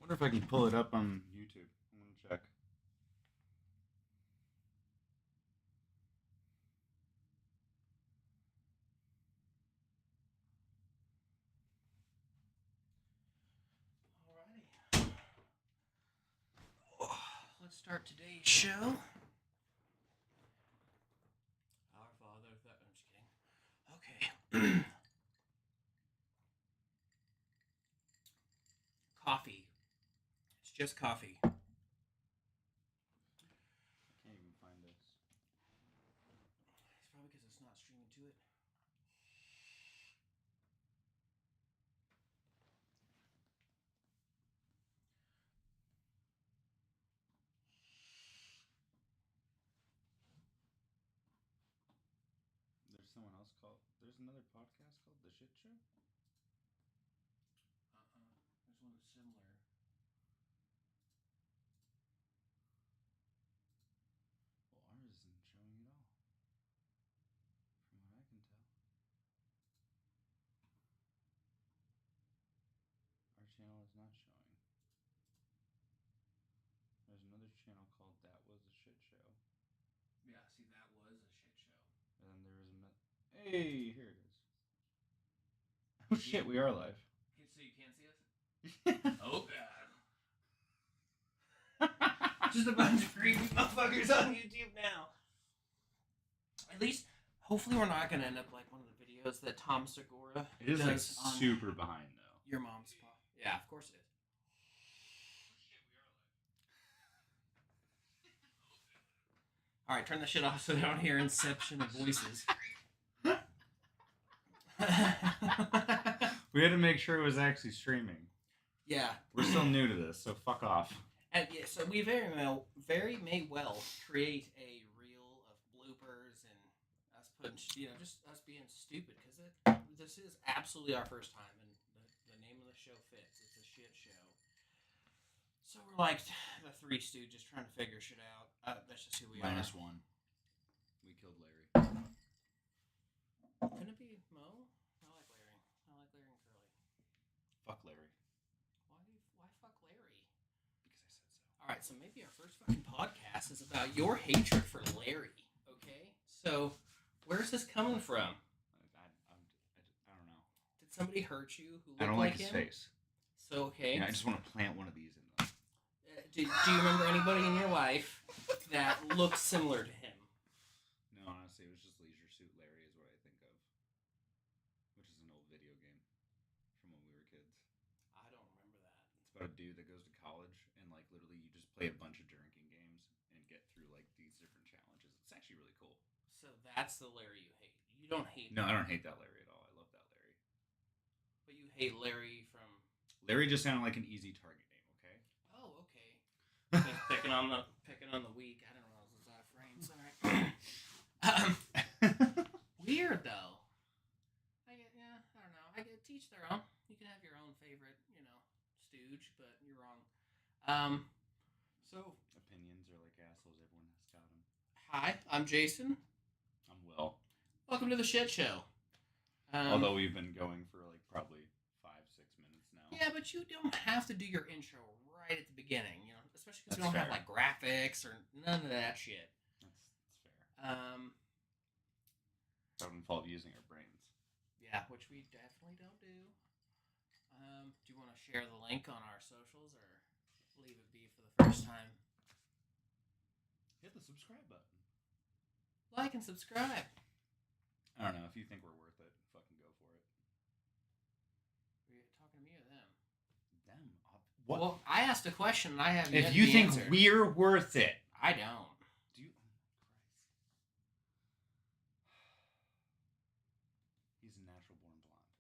Wonder if I can pull it up on YouTube. I'm gonna check. Alrighty. Let's start today's show. Our Father, I'm just kidding. Okay. Coffee. It's just coffee. I can't even find this. It's probably because it's not streaming to it. There's someone else called. There's another podcast called The Shit Show. There's one that's similar. Well, ours isn't showing at all. From what I can tell. Our channel is not showing. There's another channel called That Was a Shit Show. Yeah, see, that was a shit show. And then there was another. Hey, here it is. Oh shit, we are live. So you can't see us? Oh, God. Just a bunch of creepy motherfuckers on YouTube now. At least, hopefully, we're not going to end up like one of the videos that Tom Segura It is does like on super behind though. your mom's pod. Yeah, of course it is. All right, turn the shit off so they don't hear Inception of voices. We had to make sure it was actually streaming. Yeah. We're still new to this, so fuck off. And yeah, so we very may well create a reel of bloopers and us putting, just us being stupid because this is absolutely our first time, and the name of the show fits. It's a shit show. So we're like the Three Stooges trying to figure shit out. That's just who we are. -1. We killed Larry. Couldn't it be Mo? I like Larry. I like Larry and Curly. Fuck Larry. Why fuck Larry? Because I said so. All right, so maybe our first fucking podcast is about your hatred for Larry. Okay, so where's this coming from? I don't know. Did somebody hurt you who looked I don't like like his him? face. So okay. Yeah, I just want to plant one of these in them. Do you remember anybody in your life that looked similar to him? No, honestly, it was just Leisure Suit Larry is what I think of. Which is an old video game from when we were kids. I don't remember that. It's about a dude that goes to college and like literally you just play a bunch of drinking games and get through like these different challenges. It's actually really cool. So that's the Larry you hate. You don't hate. No, I don't hate that Larry at all. I love that Larry. But you hate Larry from. Larry just sounded like an easy target name. Okay. Oh, okay. picking on the weak. I don't know. This is out of frame. Sorry. Weird though. I don't know. I get teach their own. You can have your own favorite, stooge, but you're wrong. So Opinions are like assholes. Everyone has got them. hi, I'm Jason. I'm Will. Welcome to the shit show. Although we've been going for like probably 5-6 minutes now. Yeah, but you don't have to do your intro right at the beginning, especially because we That's don't have fair. like graphics or none of that shit. That's fair. That would involve using our brains. Yeah, which we definitely don't do. Do you want to share the link on our socials or leave it be for the first time? Hit the subscribe button. Like and subscribe. I don't know. If you think we're worth it, fucking go for it. Are you talking to me or them? Them? What? Well, I asked a question and I have yet if you the think answer. we're worth it, I don't. do you? He's a natural born blonde.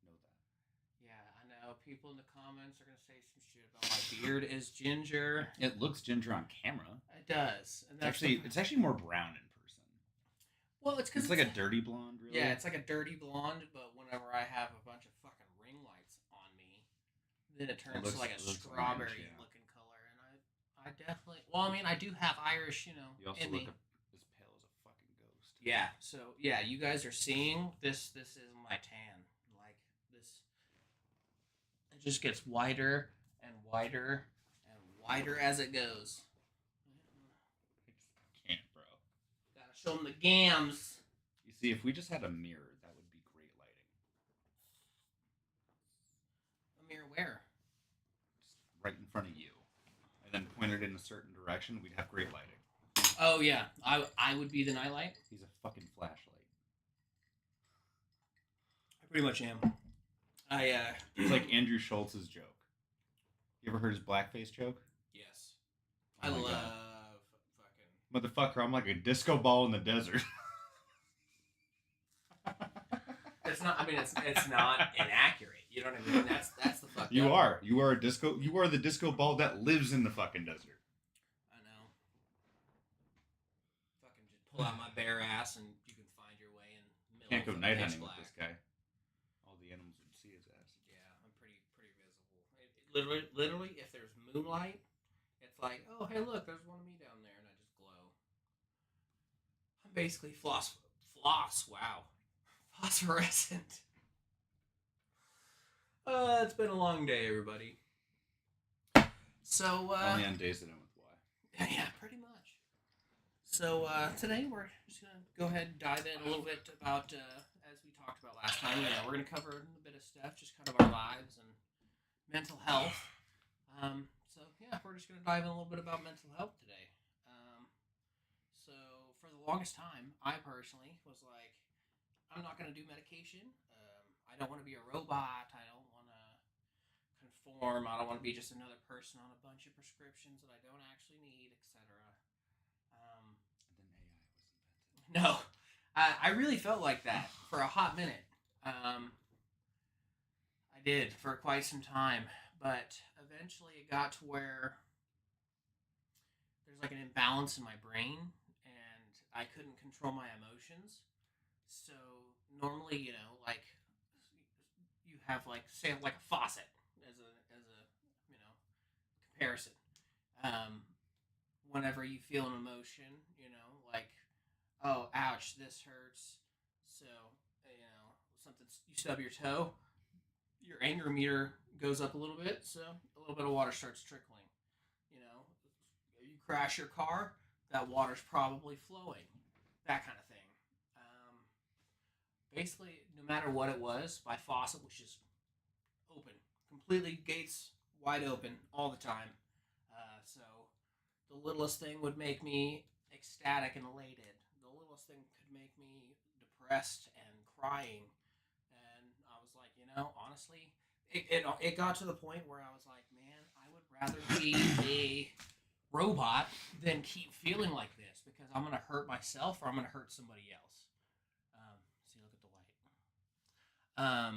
Know that. Yeah, I know. People in the comments are going to say some shit about my beard is ginger. It looks ginger on camera. It does. And It's actually more brown in person. Well, it's because It's like a dirty blonde, really. Yeah, it's like a dirty blonde, but whenever I have a bunch of fucking ring lights on me, then it turns to like a strawberry orange, yeah. looking color. And I definitely, well, I mean, I do have Irish, You also in look me. as pale as a fucking ghost. Yeah, so yeah, you guys are seeing this. This is my tan. Like this, it just gets whiter and wider and wider as it goes. I just can't, bro. Gotta show them the gams. You see, if we just had a mirror, that would be great lighting. A mirror where? Just right in front of you. And then pointed in a certain direction, we'd have great lighting. Oh yeah, I would be the nightlight. He's a fucking flashlight. I pretty much am. It's like Andrew Schultz's joke. You ever heard his blackface joke? Yes. Oh I my love God. fucking. Motherfucker, I'm like a disco ball in the desert. It's not. I mean, it's not inaccurate. You know what I mean? That's the fuck. You are. You are a disco. You are the disco ball that lives in the fucking desert. I know. Fucking just pull out my bare ass and you can find your way in the middle. Can't go of night pitch hunting with black. this guy. All the animals would see his ass. Yeah, I'm pretty visible. Literally, if there's moonlight, it's like, oh hey, look, there's one of me down there, and I just glow. I'm basically floss. Wow, phosphorescent. It's been a long day, everybody. So, Only on days that end with Y. yeah, pretty much. So, today we're just going to go ahead and dive in a little bit about, as we talked about last time, we're going to cover a bit of stuff, just kind of our lives and mental health. So, yeah, we're just going to dive in a little bit about mental health today. So, for the longest time, I personally was like, I'm not going to do medication. I don't want to be a robot. I don't want to conform. I don't want to be just another person on a bunch of prescriptions that I don't actually need, etc. And then AI was invented. No, I really felt like that for a hot minute. I did for quite some time, but eventually it got to where there's like an imbalance in my brain, and I couldn't control my emotions. So normally, like you have like say like a faucet as a comparison. Whenever you feel an emotion, like, oh ouch, this hurts. So something, you stub your toe, your anger meter goes up a little bit, so a little bit of water starts trickling. You crash your car, that water's probably flowing, that kind of thing. Basically, no matter what it was, my faucet was just open, completely gates wide open all the time. So the littlest thing would make me ecstatic and elated. The littlest thing could make me depressed and crying. And I was like, honestly, it got to the point where I was like, man, I would rather be a robot than keep feeling like this, because I'm going to hurt myself or I'm going to hurt somebody else. See, look at the light.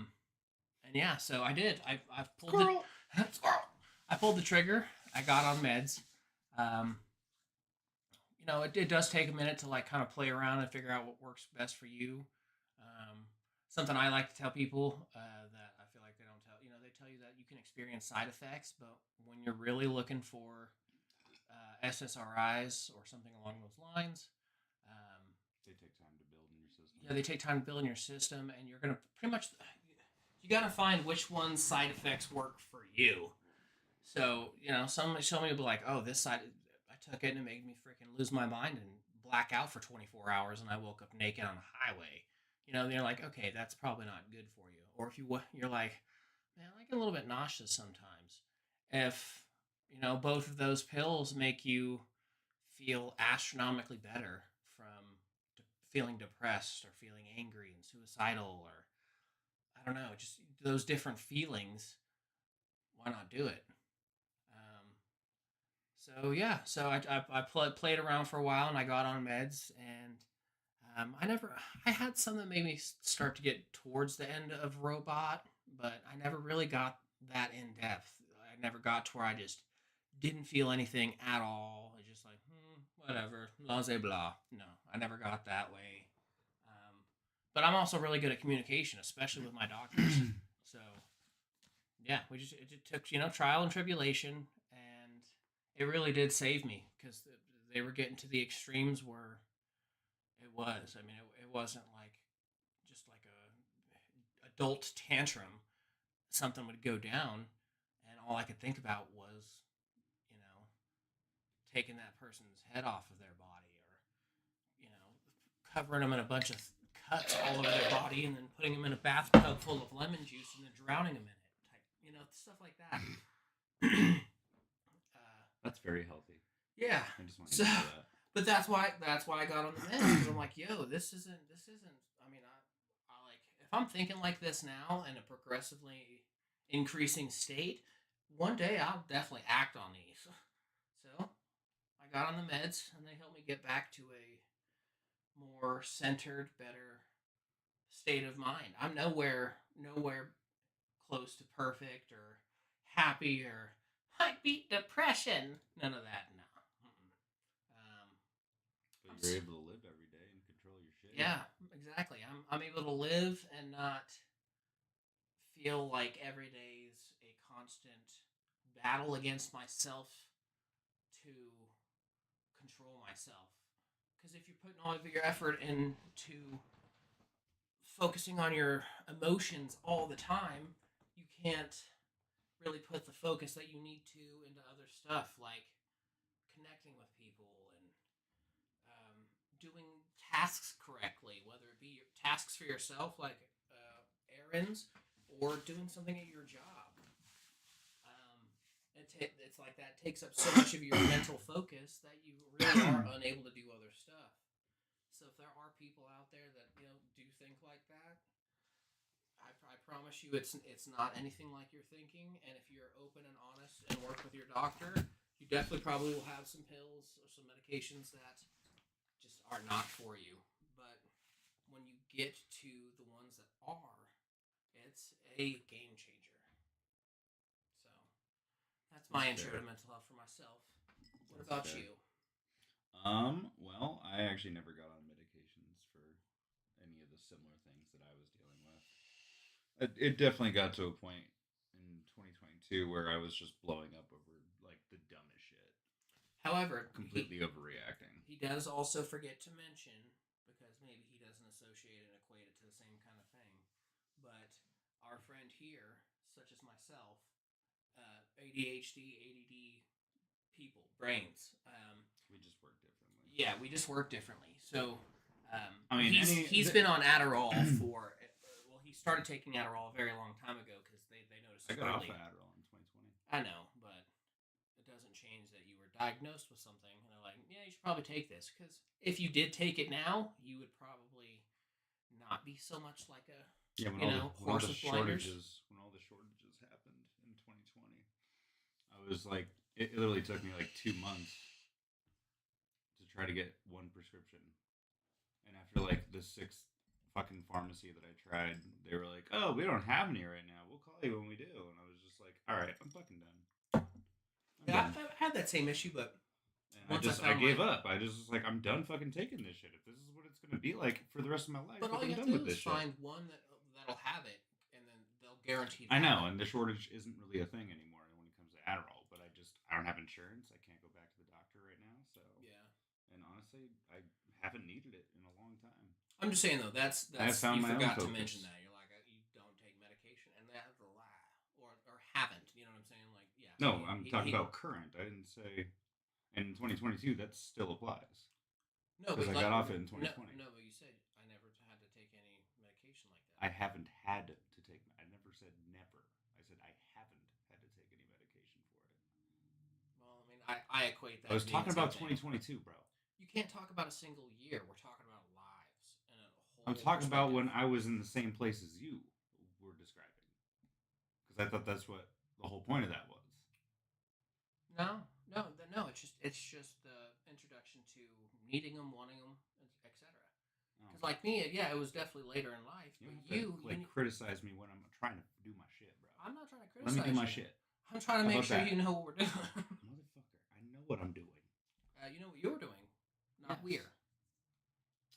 And yeah, so I did. I pulled Squirrel. I pulled the trigger. I got on meds. It does take a minute to like kind of play around and figure out what works best for you. Something I like to tell people that I feel like they don't tell. They tell you that you can experience side effects, but when you're really looking for SSRIs or something along those lines, They take time to build in your system. yeah, they take time to build in your system, and you're gonna pretty much you gotta find which one's side effects work for you. So somebody will be like, "Oh, this side, I took it and it made me freaking lose my mind and black out for 24 hours, and I woke up naked on a highway." They're like, "Okay, that's probably not good for you." Or if you're like, "Man, I get a little bit nauseous sometimes." If both of those pills make you feel astronomically better from feeling depressed or feeling angry and suicidal, or I don't know, just those different feelings, why not do it? So yeah, so I played around for a while, and I got on meds, and I had some that made me start to get towards the end of robot, but I never really got that in depth. I never got to where I just didn't feel anything at all. I just like, whatever, blase blah. No, I never got that way. But I'm also really good at communication, especially with my doctors. So yeah, it took trial and tribulation, and it really did save me, because they were getting to the extremes where it was. I mean, it wasn't like just like a adult tantrum. Something would go down, and all I could think about was, you know, taking that person's head off of their body, or covering them in a bunch of cuts all over their body, and then putting them in a bathtub full of lemon juice and then drowning them in it, type, stuff like that. That's very healthy. Yeah. I just want to know that. But that's why I got on the meds, because I'm like, yo, this isn't. I mean, I like, if I'm thinking like this now in a progressively increasing state, one day I'll definitely act on these. So I got on the meds, and they helped me get back to a more centered, better state of mind. I'm nowhere close to perfect or happy, or I beat depression. None of that. No. But you're able to live every day and control your shit. Yeah, exactly. I'm able to live and not feel like every day's a constant battle against myself to control myself. Because if you're putting all of your effort into focusing on your emotions all the time, you can't really put the focus that you need to into other stuff, like connecting with people and doing tasks correctly, whether it be tasks for yourself, like errands, or doing something at your job. It's like that takes up so much of your mental focus that you really are unable to do other stuff. So if there are people out there that do think like that, I promise you it's not anything like you're thinking. And if you're open and honest and work with your doctor, you definitely probably will have some pills or some medications that just are not for you. But when you get to the ones that are, it's a game changer. So that's my intro to mental health for myself. What about you? Well, I actually never got on medications for any of the similar things that I was dealing with. It definitely got to a point in 2022 where I was just blowing up over like the dumbest shit. However, completely overreacting. He does also forget to mention, because maybe he doesn't associate and equate it to the same kind of thing, but our friend here, such as myself, ADHD, ADD people, brains. We just work differently. Yeah, we just work differently. So, I mean, he's been on Adderall for. Well, he started taking Adderall a very long time ago because they noticed. I got off of Adderall in 2020. I know, but it doesn't change that you were diagnosed with something, and they're like, yeah, you should probably take this, because if you did take it now, you would probably not be so much like a when all the shortages happened in 2020. I was like, it literally took me like 2 months to try to get one prescription, and after like the 6th fucking pharmacy that I tried, they were like, oh, we don't have any right now, we'll call you when we do. And I was just like, all right, I'm fucking done. I've had that same issue, but I gave up. I just was like, I'm done fucking taking this shit. If this is what it's gonna be like for the rest of my life, but all you have to do is find one that'll have it, and then they'll guarantee. I know, and the shortage isn't really a thing anymore when it comes to Adderall. But I don't have insurance. I can't go back to the doctor right now. So yeah. And honestly, I haven't needed it in a long time. I'm just saying though, that's you forgot to mention that. You're like, you don't take medication, and that's a lie, or haven't. You know what I'm saying? Like, yeah. No, I'm talking about current. I didn't say. And in 2022, that still applies. No, because I got off it in 2020. No, but you said I never had to take any medication like that. I haven't had to take. I never said never. I said I haven't had to take any medication for it. Well, I mean, I equate that. I was talking about 2022, bro. You can't talk about a single year. We're talking about lives and a whole. I'm talking about when I was in the same place as you were describing, because I thought that's what the whole point of that was. No. It's just the introduction to needing them, wanting them, etc. Because like me, yeah, it was definitely later in life. But you criticize me when I'm trying to do my shit, bro. I'm not trying to criticize. Let me do my shit. I'm trying to make sure you know what we're doing. Motherfucker, I know what I'm doing. You know what you're doing, not we're. This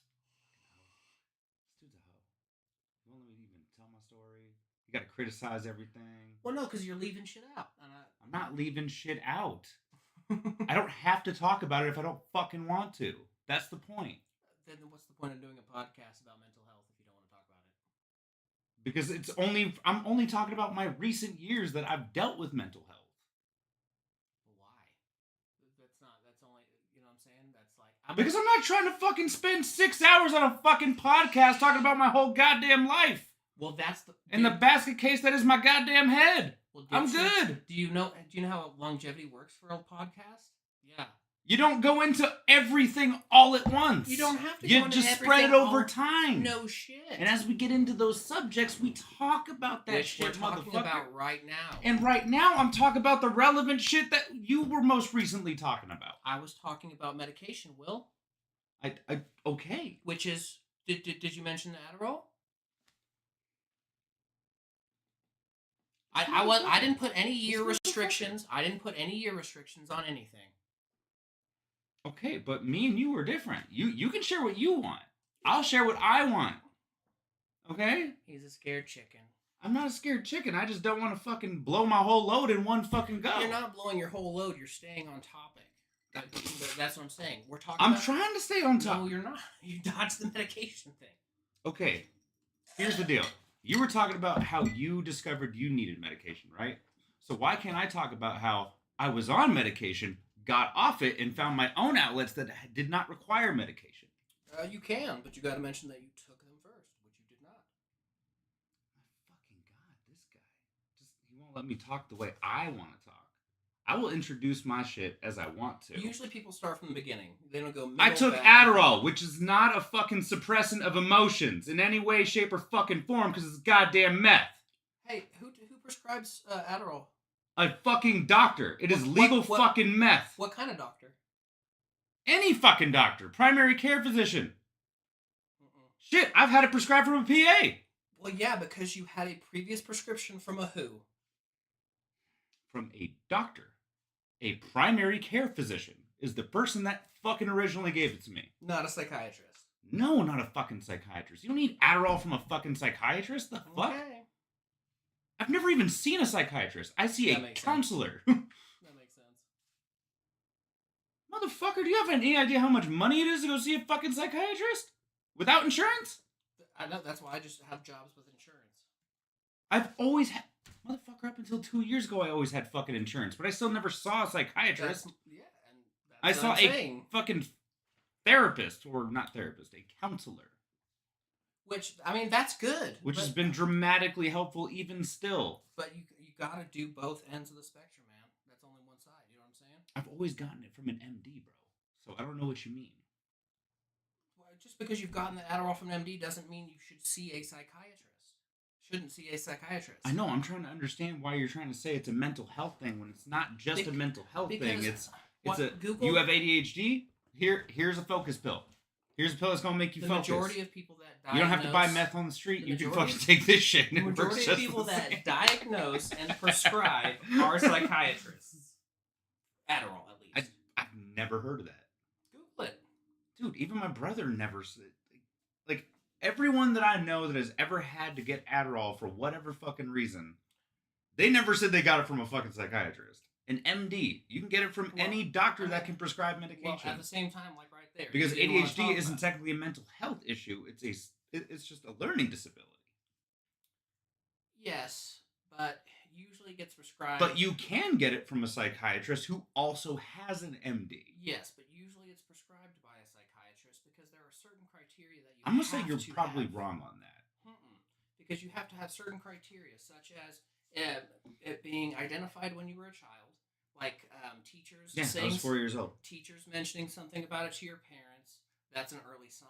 dude's a hoe. You won't let me even tell my story. You gotta criticize everything. Well, no, because you're leaving shit out. I'm not leaving shit out. I don't have to talk about it if I don't fucking want to. That's the point. Then what's the point of doing a podcast about mental health if you don't want to talk about it? Because I'm only talking about my recent years that I've dealt with mental health. Why? That's only, you know what I'm saying? That's like, Because I'm not trying to fucking spend 6 hours on a fucking podcast talking about my whole goddamn life. Well, that's the... In the basket case that is my goddamn head. Well, I'm good. Do you know how longevity works for a podcast? Yeah. You don't go into everything all at once. You don't have to. You just spread it over time. No shit. And as we get into those subjects, we talk about that Which shit, we're talking about right now. And right now, I'm talking about the relevant shit that you were most recently talking about. I was talking about medication, Will. Okay. Which is, did you mention the Adderall? I didn't put any year restrictions. I didn't put any year restrictions on anything. Okay, but me and you are different. You can share what you want. I'll share what I want. Okay? He's a scared chicken. I'm not a scared chicken. I just don't want to fucking blow my whole load in one fucking go. You're not blowing your whole load. You're staying on topic. That's what I'm saying. We're talking. I'm trying to stay on top. No, you're not. You dodged the medication thing. Okay, here's the deal. You were talking about how you discovered you needed medication, right? So why can't I talk about how I was on medication, got off it, and found my own outlets that did not require medication? You can, but you got to mention that you took them first, which you did not. Fucking God, this guy. He won't let me talk the way I want to talk. I will introduce my shit as I want to. Usually people start from the beginning. They don't go middle, I took Adderall, which is not a fucking suppressant of emotions in any way, shape, or fucking form because it's goddamn meth. Hey, who prescribes Adderall? A fucking doctor. It is legal fucking meth. What kind of doctor? Any fucking doctor. Primary care physician. Shit, I've had it prescribed from a PA. Well, yeah, because you had a previous prescription from a who? From a doctor. A primary care physician is the person that fucking originally gave it to me. Not a psychiatrist. No, not a fucking psychiatrist. You don't need Adderall from a fucking psychiatrist. The fuck? Okay. I've never even seen a psychiatrist. I see a counselor. That makes sense. Motherfucker, do you have any idea how much money it is to go see a fucking psychiatrist? Without insurance? I know, that's why I just have jobs with insurance. I've always had... Motherfucker, up until 2 years ago, I always had fucking insurance, but I still never saw a psychiatrist. I saw a fucking therapist, or not therapist, a counselor. Which, I mean, that's good. Which has been dramatically helpful even still. But you gotta do both ends of the spectrum, man. That's only one side, you know what I'm saying? I've always gotten it from an MD, bro. So I don't know what you mean. Well, just because you've gotten the Adderall from an MD doesn't mean you should see a psychiatrist. Shouldn't see a psychiatrist. I know. I'm trying to understand why you're trying to say it's a mental health thing when it's not just a mental health thing. It's Google, you have ADHD. Here's a focus pill. Here's a pill that's gonna make you focus. The majority of people that diagnose, you don't have to buy meth on the street. You can fucking take this shit. The majority of people that diagnose and prescribe are psychiatrists. Adderall, at least. I've never heard of that. Google it, dude. Even my brother never said. Like everyone that I know that has ever had to get Adderall for whatever fucking reason, they never said they got it from a fucking psychiatrist. An MD. You can get it from any doctor that can prescribe medication. Well, at the same time, like right there. Because ADHD isn't technically a mental health issue. It's just a learning disability. Yes, but usually gets prescribed. But you can get it from a psychiatrist who also has an MD. Yes, but usually it's prescribed by a psychiatrist because there are certain criteria that you I'm going to say you're probably wrong on that. Because you have to have certain criteria, such as it being identified when you were a child. Like teachers saying, I was 4 years old. Teachers mentioning something about it to your parents, that's an early sign.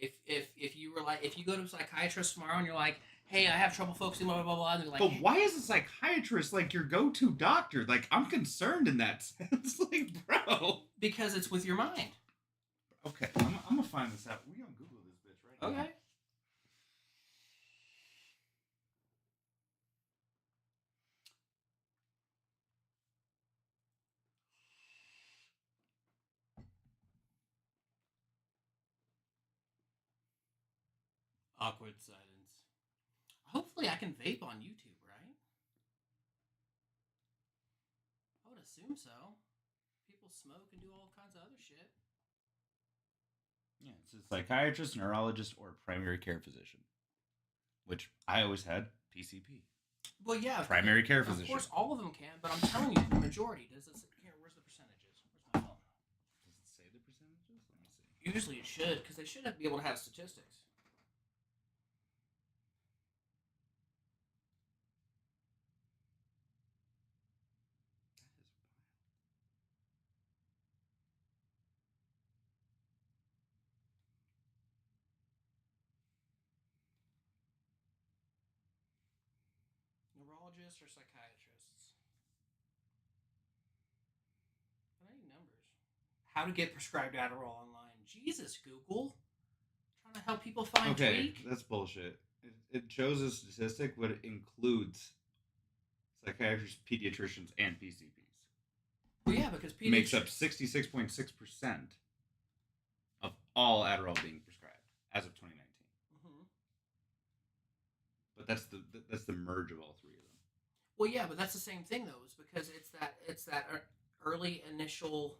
If you were like, if you go to a psychiatrist tomorrow and you're like, hey, I have trouble focusing, blah blah blah, and they're like, but why is a psychiatrist like your go-to doctor? Like, I'm concerned in that sense. Like, bro, because it's with your mind. Okay, I'm gonna find this out. We gonna Google this bitch right now. Okay. Awkward silence. Hopefully I can vape on YouTube, right? I would assume so. People smoke and do all kinds of other shit. Yeah, it's a psychiatrist, neurologist, or primary care physician. which I always had PCP. Well, yeah, Primary care physician. Of course, all of them can, but I'm telling you, the majority does. Here, where's the percentages? Where's my phone? Does it say the percentages? Let me see. Usually it should, because they should be able to have statistics. Neurologists or psychiatrists? Are any numbers? How to get prescribed Adderall online? Jesus, Google. Trying to help people find tweak? That's bullshit. It shows a statistic, but it includes psychiatrists, pediatricians, and PCPs. Well, yeah, because makes up 66.6% of all Adderall being prescribed as of 2019. Mm-hmm. But that's the merge of all three of them. Well, yeah, but that's the same thing though, is because it's that early initial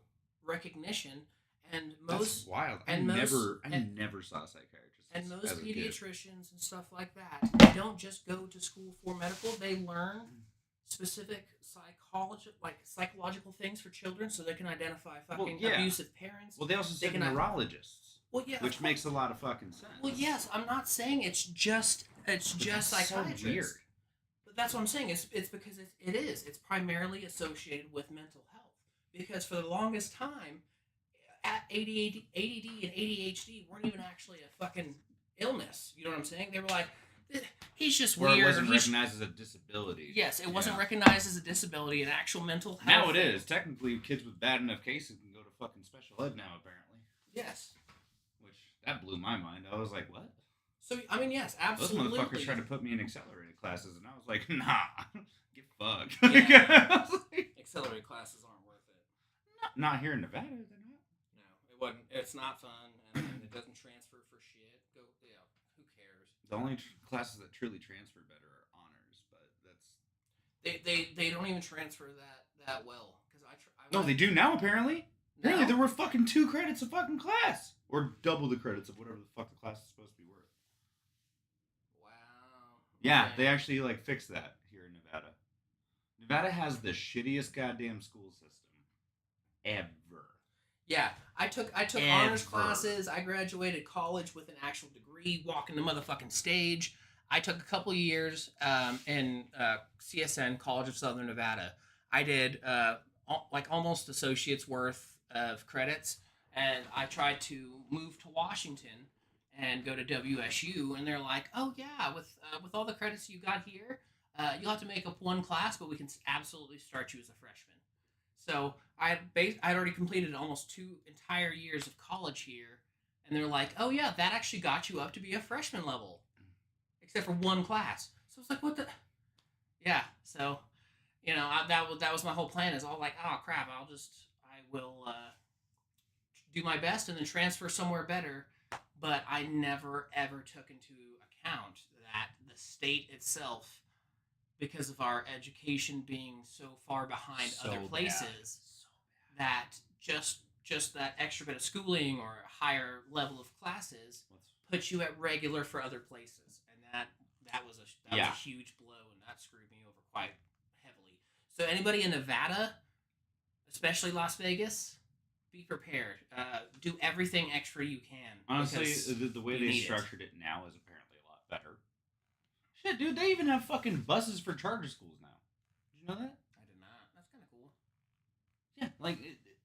recognition, and most that's wild. I never saw a psychiatrist. And most pediatricians and stuff like that, they don't just go to school for medical. They learn specific psychological things for children, so they can identify abusive parents. Well, they also say neurologists. Well, yeah, which makes a lot of fucking sense. Well, yes, I'm not saying it's just psychiatrists. So weird. But that's what I'm saying. It's because it is. It's primarily associated with mental health. Because for the longest time, ADD and ADHD weren't even actually a fucking illness. You know what I'm saying? They were like, he's just weird. Or it wasn't recognized as a disability. Yes, it wasn't recognized as a disability, an actual mental health. Now it is. Technically, kids with bad enough cases can go to fucking special ed now, apparently. Yes. Which, that blew my mind. I was like, what? So, I mean, yes, absolutely. Those motherfuckers tried to put me in accelerated classes, and I was like, nah, get fucked. Yeah. Accelerated classes aren't worth it. Not here in Nevada, they're not. No, it wasn't. It's not fun, and it doesn't transfer for shit. Who cares? The only classes that truly transfer better are honors, but that's... They don't even transfer that well. No, they do now, apparently. No? Apparently, there were fucking 2 credits a fucking class. Or double the credits of whatever the fuck the class is supposed to be worth. Wow. Yeah, okay. They actually, fixed that here in Nevada. Nevada has the shittiest goddamn school system ever. Yeah, I took honors classes. I graduated college with an actual degree, walking the motherfucking stage. I took a couple years in CSN, College of Southern Nevada. I did almost associate's worth of credits, and I tried to move to Washington and go to WSU, and they're like, "Oh yeah, with all the credits you got here, you'll have to make up one class, but we can absolutely start you as a freshman." So I'd already completed almost 2 entire years of college here, and they're like, "Oh yeah, that actually got you up to be a freshman level, except for one class." So it's like, what the? Yeah. So, that was my whole plan. Is all like, oh crap, I will do my best and then transfer somewhere better. But I never ever took into account that the state itself, because of our education being so far behind other places, that just that extra bit of schooling or a higher level of classes puts you at regular for other places, and that was a huge blow, and that screwed me over quite heavily. So anybody in Nevada, especially Las Vegas, be prepared. Do everything extra you can. Honestly, the way they structured it now is apparently a lot better. Shit, dude, they even have fucking buses for charter schools now. Did you know that? I did not. That's kind of cool. Yeah,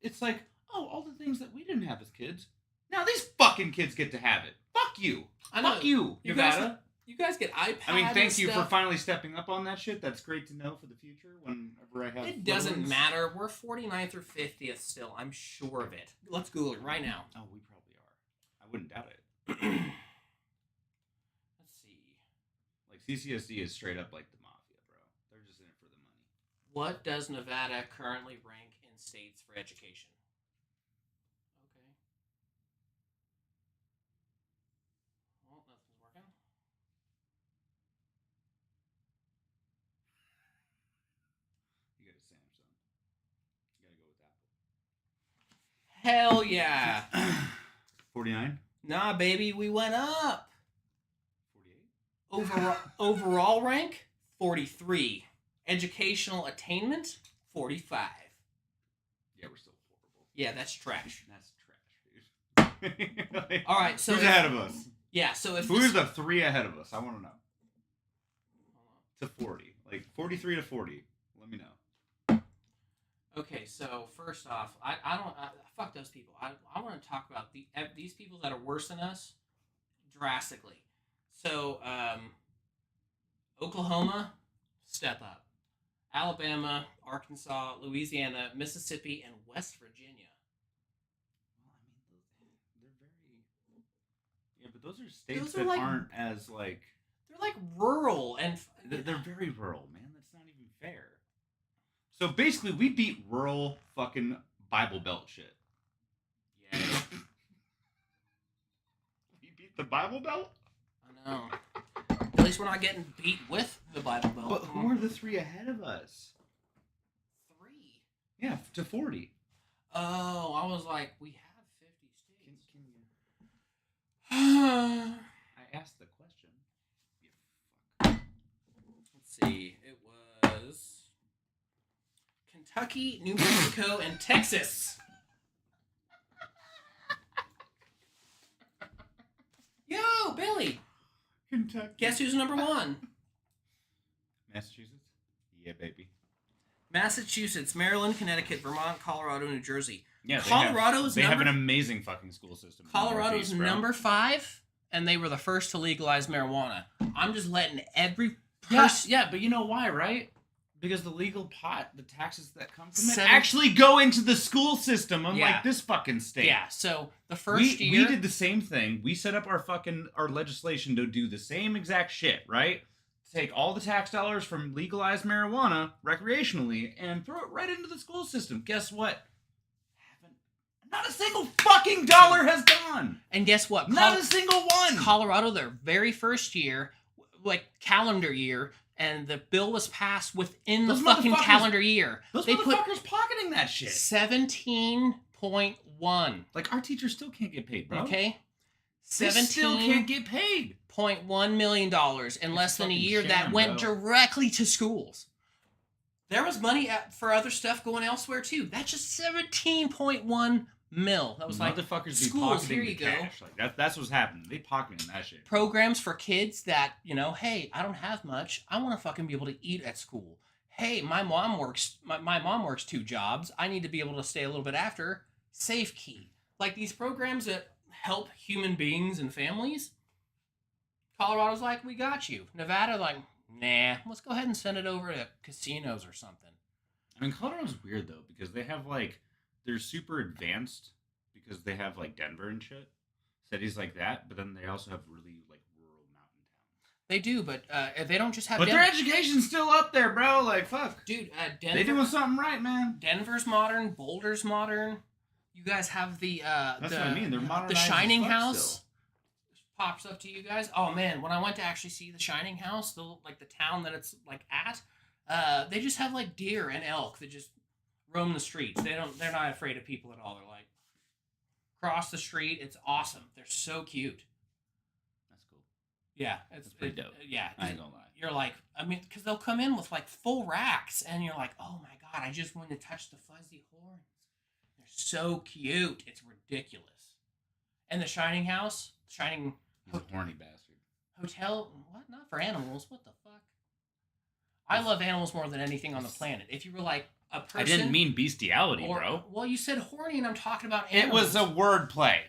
it's like, oh, all the things that we didn't have as kids, now these fucking kids get to have it. Fuck you. Fuck you, Nevada. You guys get iPads. I mean, thank you for finally stepping up on that shit. That's great to know for the future whenever I have... It doesn't matter. We're 49th or 50th still. I'm sure of it. Let's Google it right now. Oh, we probably are. I wouldn't doubt it. Let's see. CCSD is straight up like the mafia, bro. They're just in it for the money. What does Nevada currently rank in states for education? Okay. Well, nothing's working. You got a Samsung. You gotta go with Apple. Hell yeah. 49? Nah, baby, we went up. 48? Overall rank 43. Educational attainment 45. Yeah, we're still horrible. Yeah, that's trash. That's trash, dude. Like, All right, so who's ahead of us? Yeah, so if Who's the 3 ahead of us? I want to know. To 40, like 43 to 40. Let me know. Okay, so first off, I don't fuck those people. I want to talk about these people that are worse than us drastically. So Oklahoma, step up. Alabama, Arkansas, Louisiana, Mississippi, and West Virginia. Well, I mean, they're very. Yeah, but those are states that aren't as like. They're like rural and. They're very rural, man. That's not even fair. So basically, we beat rural fucking Bible Belt shit. Yeah. We beat the Bible Belt? I know. At least we're not getting beat with the Bible Belt. But who are the 3 ahead of us? 3? Yeah, to 40. Oh, I was like, we have 50 states. Can you... I asked the question. Let's see. It was Kentucky, New Mexico, and Texas. Yo, Billy. Kentucky. Guess who's number 1? Massachusetts? Yeah, baby. Massachusetts, Maryland, Connecticut, Vermont, Colorado, New Jersey. Yeah, Colorado's they have an amazing fucking school system. Colorado's number 5, and they were the first to legalize marijuana. I'm just letting every person... Yeah, but you know why, right? Because the legal pot, the taxes that come from it, actually go into the school system, unlike this fucking state. Yeah, so the first year... We did the same thing. We set up our legislation to do the same exact shit, right? Take all the tax dollars from legalized marijuana recreationally and throw it right into the school system. Guess what? Not a single fucking dollar has gone. And guess what? Not a single one. Colorado, their very first year, like calendar year, and the bill was passed within the fucking calendar year. Those motherfuckers pocketing that shit. 17.1. Like, our teachers still can't get paid, bro. Okay? 17 still can't get paid. $0.1 million in less than a year that went directly to schools. There was money for other stuff going elsewhere too. That's just 17.1 mil. That was like motherfuckers schools. Here you cash. go. Like that's what's happening. They pocketing that shit. Programs for kids that hey, I don't have much. I want to fucking be able to eat at school. Hey, my mom works 2 jobs. I need to be able to stay a little bit after. Safe Key. Like these programs that help human beings and families. Colorado's like, we got you. Nevada, like, nah, let's go ahead and send it over to casinos or something. I mean, Colorado's weird, though, because they have, like, they're super advanced because they have, like, Denver and shit. Cities like that, but then they also have really, like, rural mountain towns. They do, but they don't just have But their education's still up there, bro. Like, fuck. Dude, Denver... They doing something right, man. Denver's modern. Boulder's modern. You guys have the... That's what I mean. They're modernized. The Shining House. Still. Pops up to you guys. Oh man, when I went to actually see the Shining House, the town that it's like at, they just have like deer and elk that just roam the streets. They're not afraid of people at all. They're like cross the street. It's awesome. They're so cute. That's cool. Yeah, it's pretty dope. Yeah, I ain't gonna lie. You're like, I mean, because they'll come in with like full racks, and you're like, oh my god, I just want to touch the fuzzy horns. They're so cute. It's ridiculous. And the Shining House, Shining. He's a horny bastard. Hotel? What? Not for animals. What the fuck? I love animals more than anything on the planet. If you were like a person... I didn't mean bestiality, bro. Well, you said horny and I'm talking about animals. It was a word play.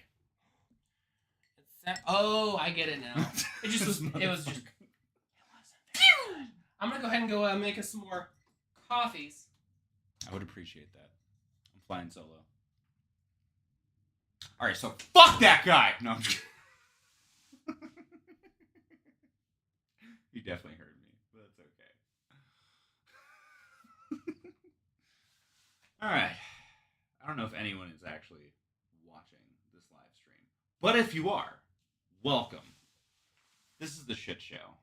Oh, I get it now. It just was... It was just... It wasn't very good. I'm going to go ahead and go make us some more coffees. I would appreciate that. I'm flying solo. Alright, so fuck that guy! No, I'm just You definitely heard me, but that's okay. Alright. I don't know if anyone is actually watching this live stream. But if you are, welcome. This is the shit show.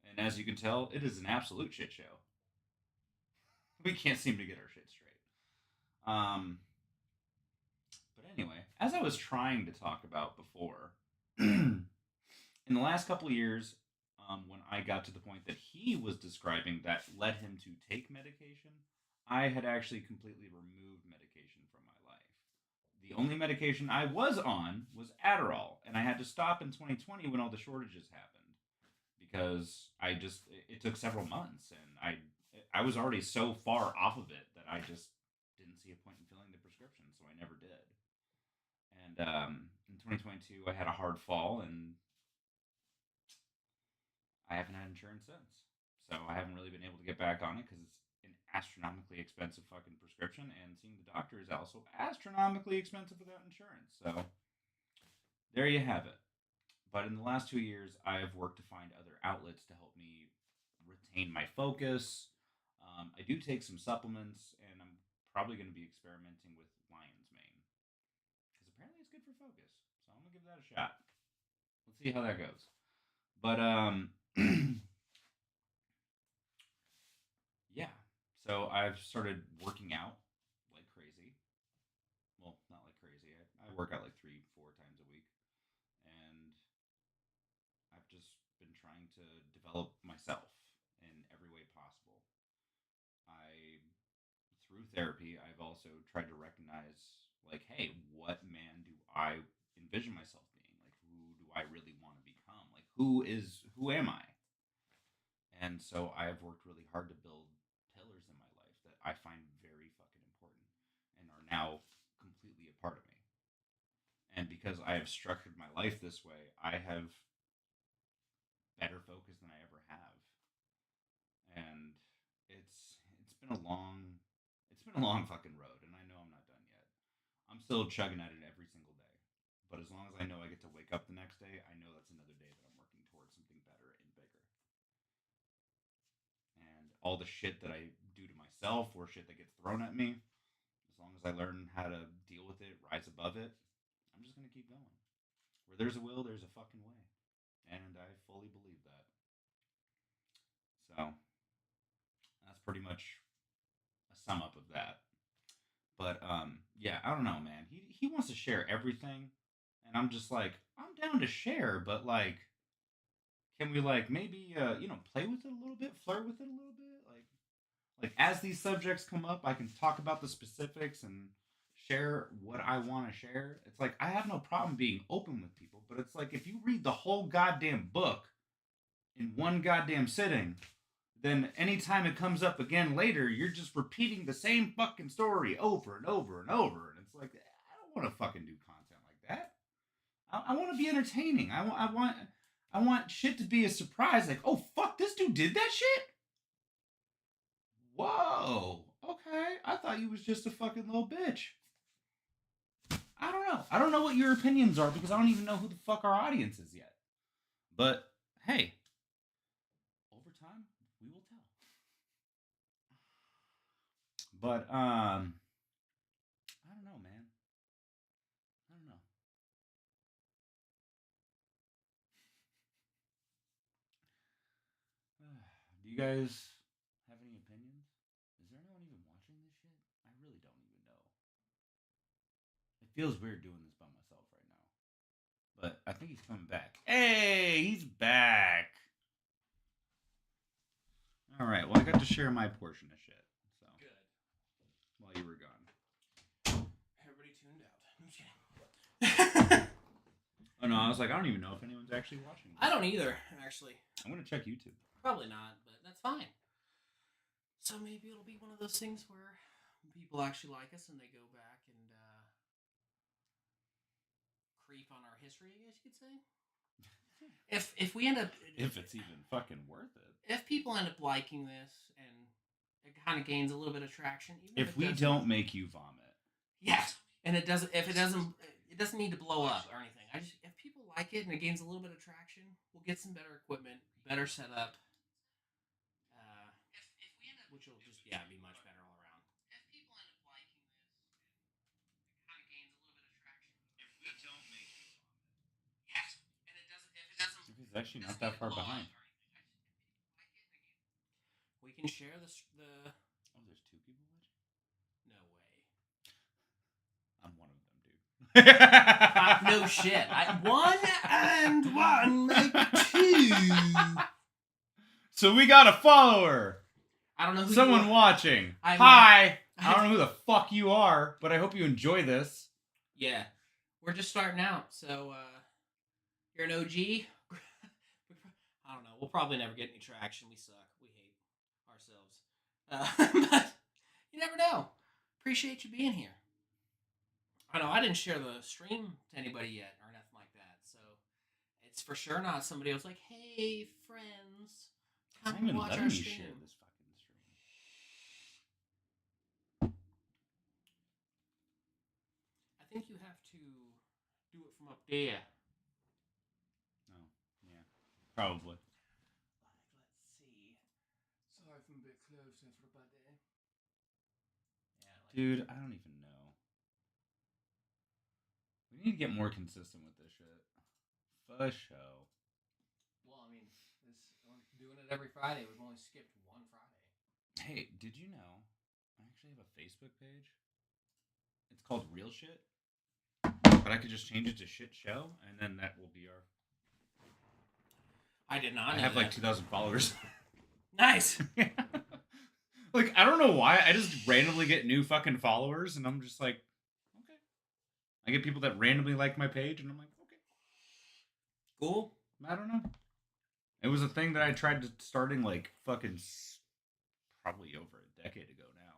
And as you can tell, it is an absolute shit show. We can't seem to get our shit straight. But anyway, as I was trying to talk about before, in the last couple of years, when I got to the point that he was describing that led him to take medication, I had actually completely removed medication from my life. The only medication I was on was Adderall, and I had to stop in 2020 when all the shortages happened because it took several months, and I was already so far off of it that I just didn't see a point in filling the prescription, so I never did. And in 2022, I had a hard fall, and I haven't had insurance since. So I haven't really been able to get back on it because it's an astronomically expensive fucking prescription, and seeing the doctor is also astronomically expensive without insurance. So there you have it. But in the last 2 years, I have worked to find other outlets to help me retain my focus. I do take some supplements, and I'm probably going to be experimenting with lion's mane because apparently it's good for focus. So I'm gonna give that a shot. Let's see how that goes. But yeah. So I've started working out like crazy. Well, not like crazy. I work out like 3, 4 times a week, and I've just been trying to develop myself in every way possible. I Through therapy, I've also tried to recognize like, hey, what man do I envision myself being? Like, who do I really want to become? Like, who am I? And so I have worked really hard to build pillars in my life that I find very fucking important and are now completely a part of me. And because I have structured my life this way, I have better focus than I ever have. And it's been a long fucking road, and I know I'm not done yet. I'm still chugging at it every single day. But as long as I know I get to wake up the next day, I know that's another day that I'm working towards something better and bigger. And all the shit that I do to myself or shit that gets thrown at me, as long as I learn how to deal with it, rise above it, I'm just gonna keep going. Where there's a will, there's a fucking way. And I fully believe that. So that's pretty much a sum up of that. But yeah, I don't know, man. He wants to share everything, and I'm just like, I'm down to share, but like, can we like maybe play with it a little bit, flirt with it a little bit, like as these subjects come up, I can talk about the specifics and share what I want to share. It's like I have no problem being open with people, but it's like if you read the whole goddamn book in one goddamn sitting, then anytime it comes up again later, you're just repeating the same fucking story over and over and over. And it's like, I don't want to fucking do content like that. I want to be entertaining. I want shit to be a surprise. Like, oh fuck, this dude did that shit. Whoa. Okay, I thought you was just a fucking little bitch. I don't know. I don't know what your opinions are because I don't even know who the fuck our audience is yet. But hey, over time we will tell. But I don't know, man. I don't know. Do you guys have any opinions? Is there anyone even watching this shit? I really don't even know. It feels weird doing this by myself right now. But I think he's coming back. Hey, he's back. All right. Well, I got to share my portion of shit. So Good. While you were gone. Everybody tuned out. I'm just kidding. Oh no, I was like, I don't even know if anyone's actually watching this. I don't either, actually. I'm gonna check YouTube. Probably not, but that's fine. So maybe it'll be one of those things where people actually like us and they go back and creep on our history, I guess you could say. If we end up, if it's even fucking worth it, if people end up liking this and it kind of gains a little bit of traction, even if we don't make you vomit, yes, and it doesn't need to blow up or anything. If people like it and it gains a little bit of traction, we'll get some better equipment, better setup, which will just be much better all around. If people end up liking this and it kind of gains a little bit of traction, if we don't make you vomit, yes, and it doesn't if it's actually not that far behind. We can share the. Oh, there's 2 people watching. No way. I'm one of them, dude. No shit. One and one make two. So we got a follower. I don't know who Someone you are. watching. I'm Hi. I don't know who the fuck you are, but I hope you enjoy this. Yeah. We're just starting out, so you're an OG. I don't know. We'll probably never get any traction. We suck. We hate ourselves. But you never know. Appreciate you being here. I know I didn't share the stream to anybody yet or nothing like that, so it's for sure not somebody else like, hey, friends, come and watch our stream. Share this fucking stream. I think you have to do it from up there. Oh, yeah. Probably. Let's see. Sorry if I'm a bit closer for the buddy. Yeah, dude, I don't even know. We need to get more consistent with this shit. For show. Well, I mean, we're doing it every Friday. We've only skipped one Friday. Hey, did you know I actually have a Facebook page? It's called Real Shit. But I could just change it to Shit Show, and then that will be our... I did not know I have that. like 2,000 followers. Nice! Like, I don't know why. I just randomly get new fucking followers, and I'm just like, okay. I get people that randomly like my page, and I'm like, okay. Cool. I don't know. It was a thing that I tried to starting like fucking probably over a decade ago now.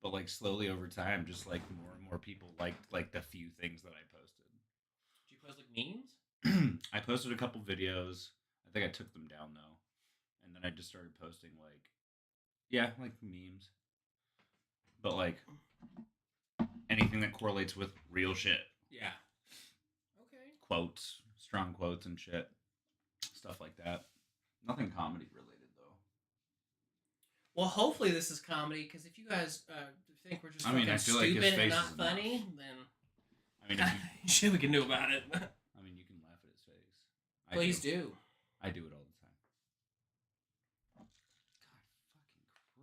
But like slowly over time, just like more and more people liked like the few things that I posted. Did you post like memes? I posted a couple videos. I think I took them down though. And then I just started posting like, yeah, like memes. But like anything that correlates with real shit. Yeah. Okay. Quotes, strong quotes and shit. Stuff like that. Nothing comedy related though. Well, hopefully this is comedy, because if you guys think we're just I feel stupid like his and face not is funny, enough. then I mean, if you, shit we can do about it. I mean, you can laugh at his face. Please do. I do it all the time. God fucking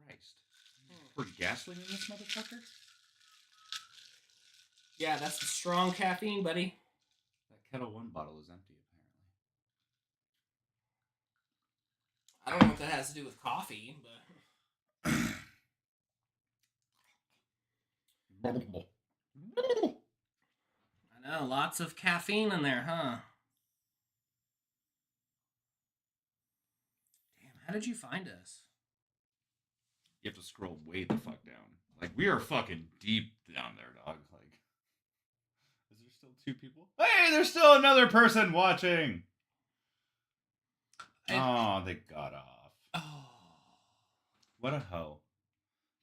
Christ. Pour gasoline in this motherfucker? Yeah, that's the strong caffeine, buddy. That Kettle One bottle is empty, apparently. I don't know what that has to do with coffee, but... I know, lots of caffeine in there, huh? Damn, how did you find us? You have to scroll way the fuck down. Like, we are fucking deep down there, dog. Like, is there still 2 people? Hey, there's still another person watching! Oh, they got off. Oh. What a hoe.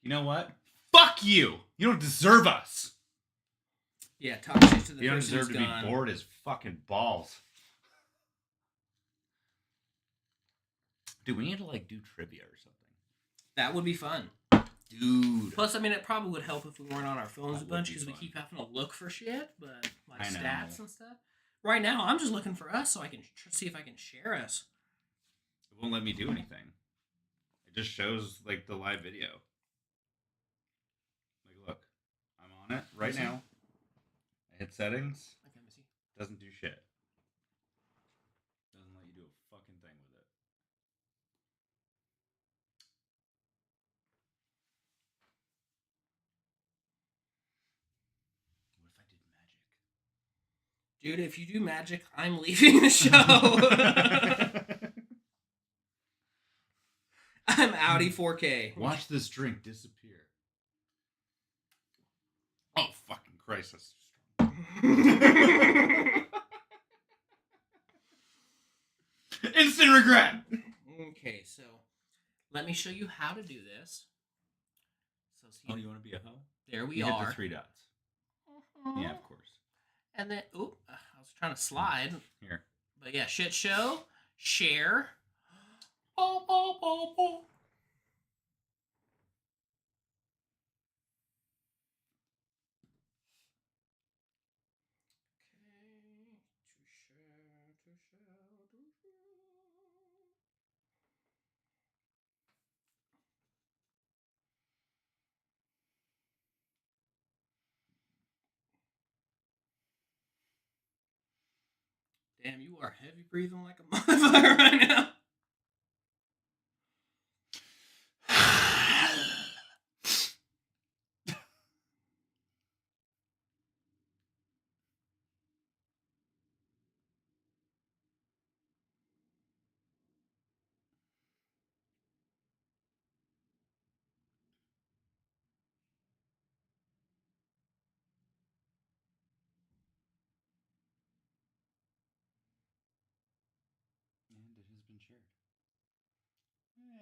You know what? Fuck you! You don't deserve us! Yeah, talk shit to the You don't person deserve who's to gone. be bored as fucking balls. Dude, we need to, like, do trivia or something. That would be fun. Dude. Plus, I mean, it probably would help if we weren't on our phones That a bunch, would be because we fun. keep having to look for shit, but like I know. stats and stuff. Right now, I'm just looking for us so I can see if I can share us. It won't let me do anything. It just shows, like, the live video. Like, look. I'm on it right now. I hit settings. Okay, let me see. Doesn't do shit. Doesn't let you do a fucking thing with it. What if I did magic? Dude, if you do magic, I'm leaving the show. I'm Audi 4K. Watch this drink disappear. Oh, fucking Christ, that's strong. Instant regret! Okay, so let me show you how to do this. So see, Oh, you want to be a hoe? there we You are. hit the 3 dots. Yeah, of course. And then, I was trying to slide. Here. But yeah, shit show, share. Bow, bow, bow, bow. Okay, to share, to share, to share. Damn, you are heavy breathing like a motherfucker right now. And it has been shared.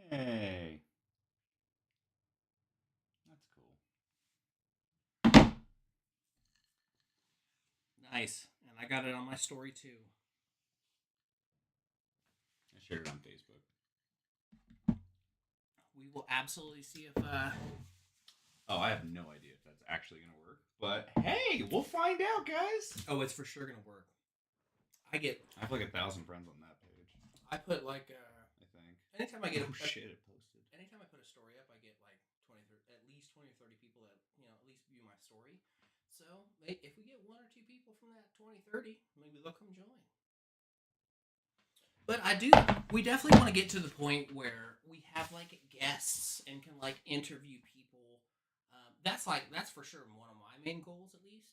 Hey. That's cool. Nice. And I got it on my story too. I shared it on Facebook. We will absolutely see if Oh, I have no idea if that's actually gonna work. But hey, we'll find out, guys. Oh, it's for sure gonna work. I have like 1,000 friends on that page. I put like I think. anytime I get shit, it posted. Anytime I put a story up, I get like 20, 30, at least 20 or 30 people that at least view my story. So if we get 1 or 2 people from that 20, 30, maybe they'll come join. But we definitely want to get to the point where we have like guests and can like interview people. That's for sure one of my main goals, at least,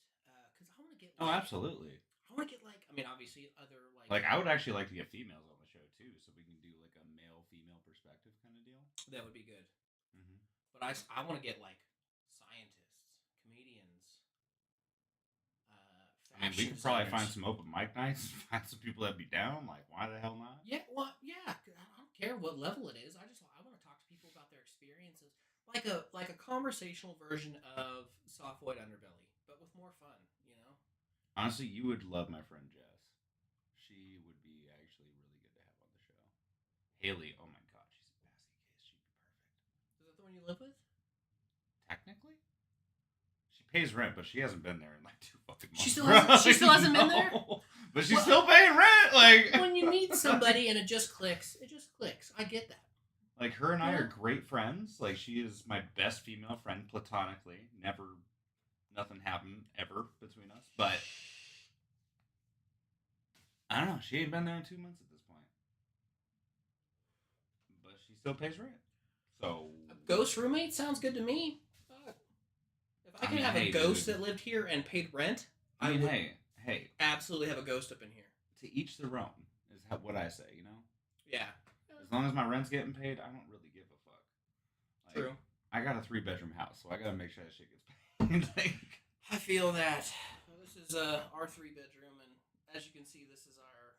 because I want to get. Oh, absolutely. I want to get obviously other like I would actually like to get females on the show too, so we can do like a male-female perspective kind of deal. That would be good. Mm-hmm. But I want to get like scientists, comedians. I mean, we could probably find some open mic nights, find some people that'd be down. Like, why the hell not? Yeah, well, yeah. I don't care what level it is. I want to talk to people about their experiences, like a conversational version of Soft White Underbelly, but with more fun. Honestly, you would love my friend Jess. She would be actually really good to have on the show. Haley, oh my god, she's a basket case. She'd be perfect. Is that the one you live with? Technically, she pays rent, but she hasn't been there in like 2 fucking months. She still hasn't been there. But she's still paying rent. Like when you meet somebody and it just clicks. I get that. Like her and I are great friends. Like she is my best female friend platonically. Nothing happened ever between us, but I don't know. She ain't been there in 2 months at this point, but she still pays rent. So a ghost roommate sounds good to me. If I could have a ghost that lived here and paid rent, I mean, hey, absolutely have a ghost up in here. To each their own is what I say. Yeah. As long as my rent's getting paid, I don't really give a fuck. Like, True. I got a 3-bedroom house, so I gotta make sure that shit gets paid. I feel that. Well, this is our 3-bedroom, and as you can see, this is our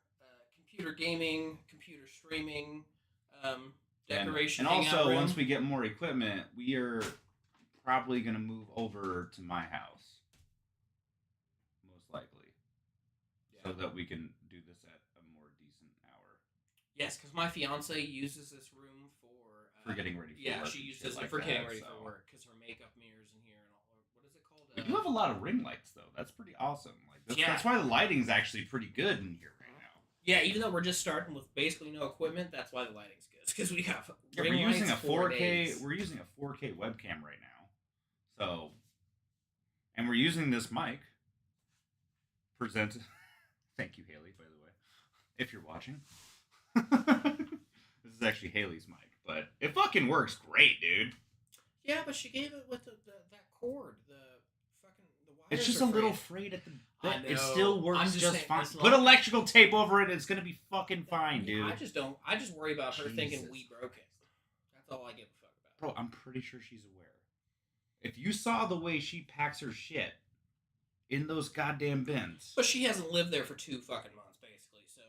computer gaming, computer streaming, decoration. And also, once we get more equipment, we are probably gonna move over to my house, most likely, so that we can do this at a more decent hour. Yes, because my fiance uses this room for getting ready for work. She uses it for getting ready for work because her makeup mirrors in here and all. What is it called? We do have a lot of ring lights, though. That's pretty awesome. Like that's why the lighting's actually pretty good in here right now. Yeah, even though we're just starting with basically no equipment, that's why the lighting's good. Because we have we're using a 4K. We're using a 4K webcam right now. So, and we're using this mic. Presented. Thank you, Haley, by the way, if you're watching. This is actually Haley's mic, but it fucking works great, dude. Yeah, but she gave it with that cord, the wires. It's just a little frayed at the bit. It still works just fine. Put electrical tape over it. It's gonna be fucking fine, dude. I just worry about her thinking we broke it. That's all I give a fuck about. Bro, I'm pretty sure she's aware. If you saw the way she packs her shit in those goddamn bins, but she hasn't lived there for 2 fucking months, basically. So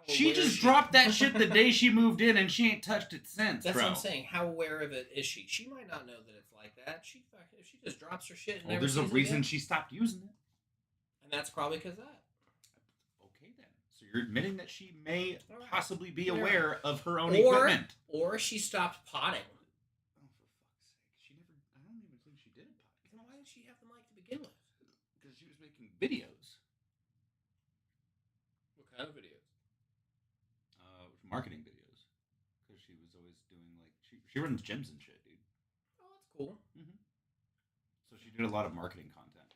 how she just dropped that shit the day she moved in, and she ain't touched it since. That's bro. what I'm saying. How aware of it is she? She might not know that it's like that. If she just drops her shit. And there's a reason she stopped using it, and that's probably because of that. Okay, then. So you're admitting that she may possibly be aware of her own equipment, or she stopped potting. Oh, for fuck's sake! She never. I don't even think she did a pot. Then why did she have the mic to begin with? Because she was making videos. What kind of videos? Marketing videos. Because she was always doing like she runs gyms and shit, dude. Oh, that's cool. Mm-hmm. So she did a lot of marketing content,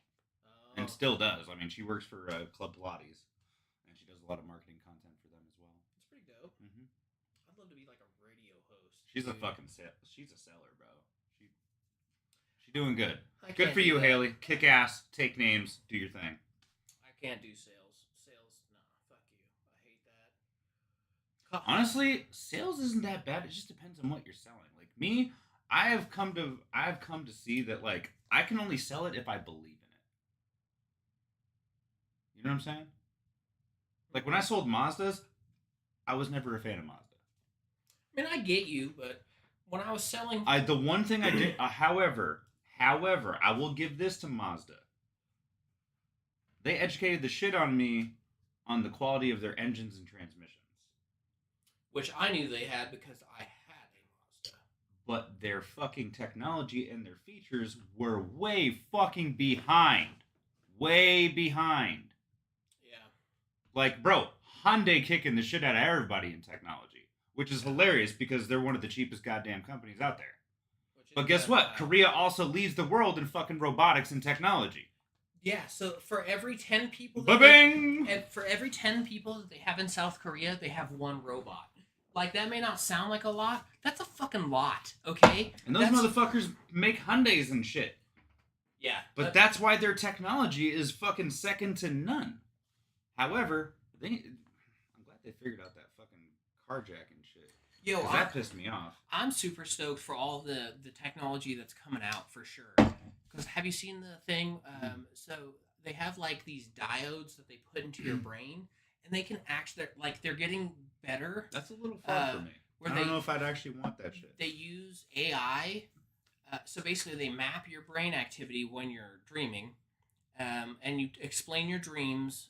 and still does. I mean, she works for Club Pilates, and she does a a lot of marketing content for them as well. It's pretty dope. Mm-hmm. I'd love to be like a radio host. She's a fucking she's a seller, bro. She's doing good. Good for you, Haley. Kick ass, take names, do your thing. I can't do sales. Sales, no, fuck you. I hate that. Honestly, sales isn't that bad. It just depends on what you're selling. Like me, I've come to see that like I can only sell it if I believe in it. You know what I'm saying? Like when I sold Mazdas, I was never a fan of Mazda. I mean, I get you, but when I was selling, The one thing I did, however, I will give this to Mazda. They educated the shit on me on the quality of their engines and transmissions. Which I knew they had because I had a Mazda. But their fucking technology and their features were way fucking behind. Way behind. Yeah. Like, bro, Hyundai kicking the shit out of everybody in technology. Which is hilarious because they're one of the cheapest goddamn companies out there. But guess what? Korea also leads the world in fucking robotics and technology. Yeah, so for every 10 people for every 10 people that they have in South Korea, they have one robot. Like, that may not sound like a lot. That's a fucking lot, okay? And those motherfuckers make Hyundais and shit. Yeah. But that's why their technology is fucking second to none. However, I'm glad they figured out that fucking carjacking shit. Yo, that pissed me off. I'm super stoked for all the technology that's coming out for sure. Because have you seen the thing? So they have like these diodes that they put into your brain, and they can actually they're getting better. That's a little far for me. I don't know if I'd actually want that shit. They use AI. So basically, they map your brain activity when you're dreaming, and you explain your dreams,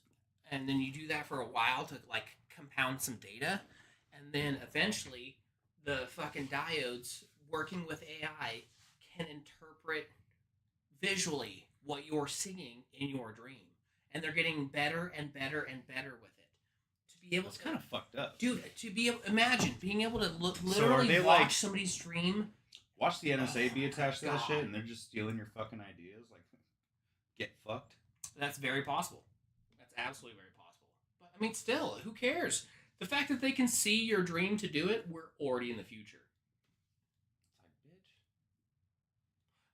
and then you do that for a while to like compound some data. And then eventually, the fucking diodes working with AI can interpret visually what you're seeing in your dream. And they're getting better and better and better with it. To be able That's kind of fucked up. Dude, imagine being able to literally watch somebody's dream. Watch the NSA be attached to that shit and they're just stealing your fucking ideas. Like, get fucked. That's very possible. That's absolutely very possible. But, I mean, still, who cares? The fact that they can see your dream to do it, we're already in the future.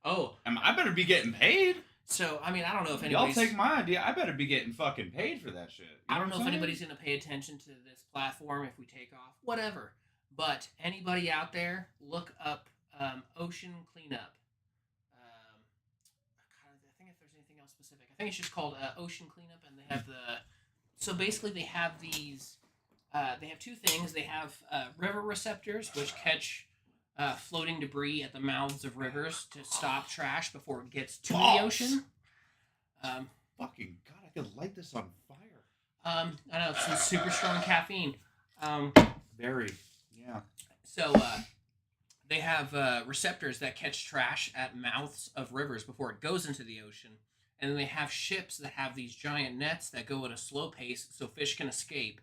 Oh. I better be getting paid. So, I mean, I don't know if anybody's... Y'all take my idea. I better be getting fucking paid for that shit. I don't know if anybody's going to pay attention to this platform if we take off. Whatever. But anybody out there, look up Ocean Cleanup. I think if there's anything else specific. I think it's just called Ocean Cleanup, and they have the... So basically they have these... they have two things. They have river receptors, which catch floating debris at the mouths of rivers to stop trash before it gets to the ocean. Fucking God, I could light this on fire. I know, it's some super strong caffeine. Very, yeah. So they have receptors that catch trash at mouths of rivers before it goes into the ocean. And then they have ships that have these giant nets that go at a slow pace so fish can escape.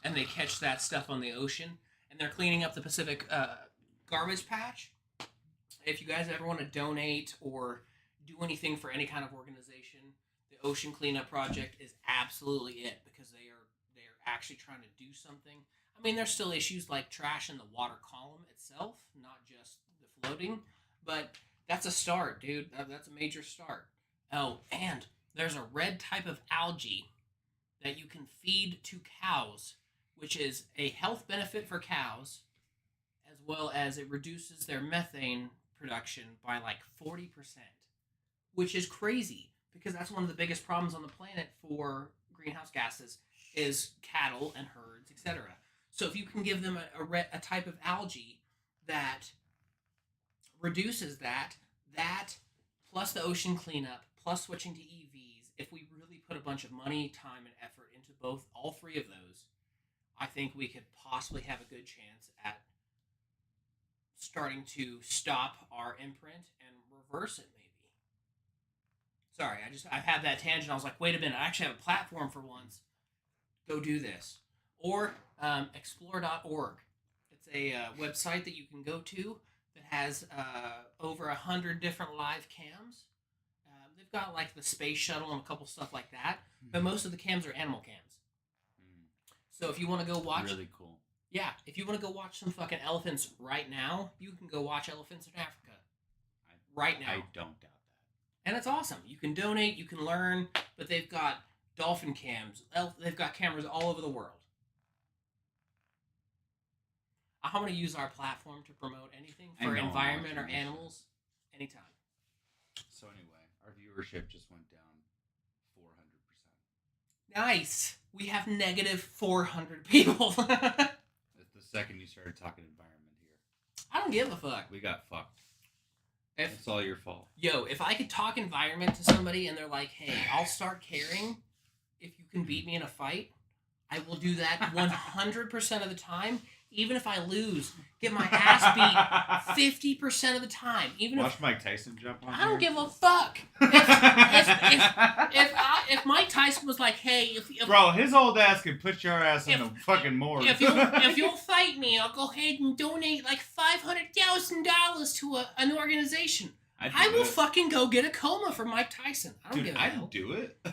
And they catch that stuff on the ocean. And they're cleaning up the Pacific garbage patch. If you guys ever want to donate or do anything for any kind of organization, the Ocean Cleanup Project is absolutely it, because they are actually trying to do something. I mean, there's still issues like trash in the water column itself, not just the floating, but that's a start, dude. That's a major start. Oh, and there's a red type of algae that you can feed to cows, which is a health benefit for cows, as well as it reduces their methane production by like 40%, which is crazy because that's one of the biggest problems on the planet for greenhouse gases is cattle and herds, etc. So if you can give them a type of algae that reduces that plus the ocean cleanup, plus switching to EVs, if we really put a bunch of money, time, and effort into all three of those, I think we could possibly have a good chance at starting to stop our imprint and reverse it, maybe. Sorry, I've had that tangent. I was like, wait a minute, I actually have a platform for once. Go do this. Or explore.org. It's a website that you can go to that has over 100 different live cams. They've got like the space shuttle and a couple stuff like that, but most of the cams are animal cams. So if you want to go watch, Really cool. yeah, if you want to go watch some fucking elephants right now, you can go watch elephants in Africa right now. I don't doubt that. And it's awesome. You can donate, you can learn, but they've got dolphin cams. They've got cameras all over the world. I'm going to use our platform to promote anything for environment or animals anytime. So anyway, our viewership just went down 400%. Nice. We have negative 400 people. That's the second you started talking environment here. I don't give a fuck. We got fucked. It's all your fault. Yo, if I could talk environment to somebody and they're like, hey, I'll start caring if you can beat me in a fight, I will do that 100% of the time. Even if I lose, get my ass beat 50% of the time. Even Watch Mike Tyson jump on. I don't here. give a fuck. If Mike Tyson was like, hey, bro, his old ass could put your ass in the fucking morgue. If you'll fight me, I'll go ahead and donate like $500,000 to an organization. I will fucking go get a coma for Mike Tyson. I don't give a hell. I'd do it. I'd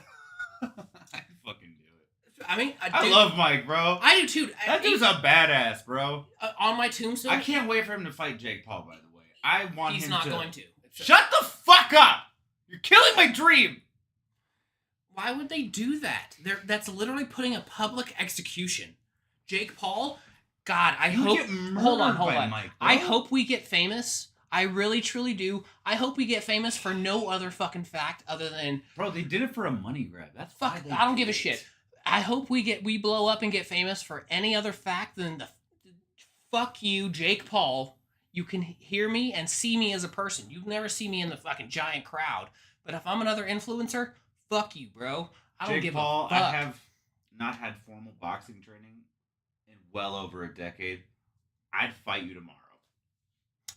fucking do it. I mean, I love Mike, bro. I do too. That dude's a badass, bro. On my tombstone, I can't wait for him to fight Jake Paul. By the way, I want him to. He's not going to. Shut the fuck up! You're killing my dream. Why would they do that? That's literally putting a public execution. Jake Paul, God, I hope. Hold on. Mike, I hope we get famous. I really, truly do. I hope we get famous for no other fucking fact other than. Bro, they did it for a money grab. That's fuck. I don't give a shit. I hope we blow up and get famous for any other fact than the fuck you, Jake Paul. You can hear me and see me as a person. You never see me in the fucking giant crowd. But if I'm another influencer, fuck you, bro. I don't give a fuck. I have not had formal boxing training in well over a decade. I'd fight you tomorrow.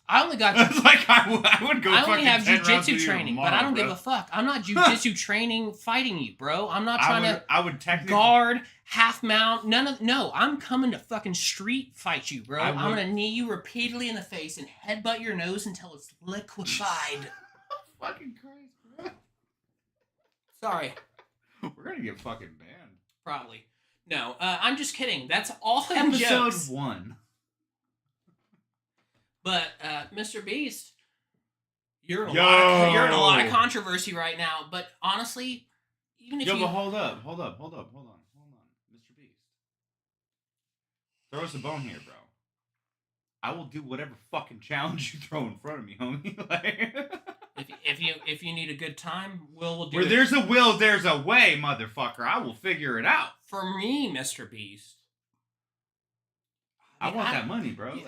I only got. It's like I would go. I only have jiu-jitsu training, but I don't give a fuck. I'm not jiu-jitsu training fighting you, bro. I'm not trying to. I would technically guard, half mount, no. I'm coming to fucking street fight you, bro. I'm gonna knee you repeatedly in the face and headbutt your nose until it's liquefied. Fucking Christ, bro. Sorry. We're gonna get fucking banned. Probably. No, I'm just kidding. That's all in Episode jokes. 1. But Mr. Beast, you're in a lot of controversy right now. But honestly, even if but hold on, Mr. Beast, throw us a bone here, bro. I will do whatever fucking challenge you throw in front of me, homie. if you need a good time, we'll do Where it. there's a will, there's a way, motherfucker. I will figure it out. For me, Mr. Beast. I want that money, bro.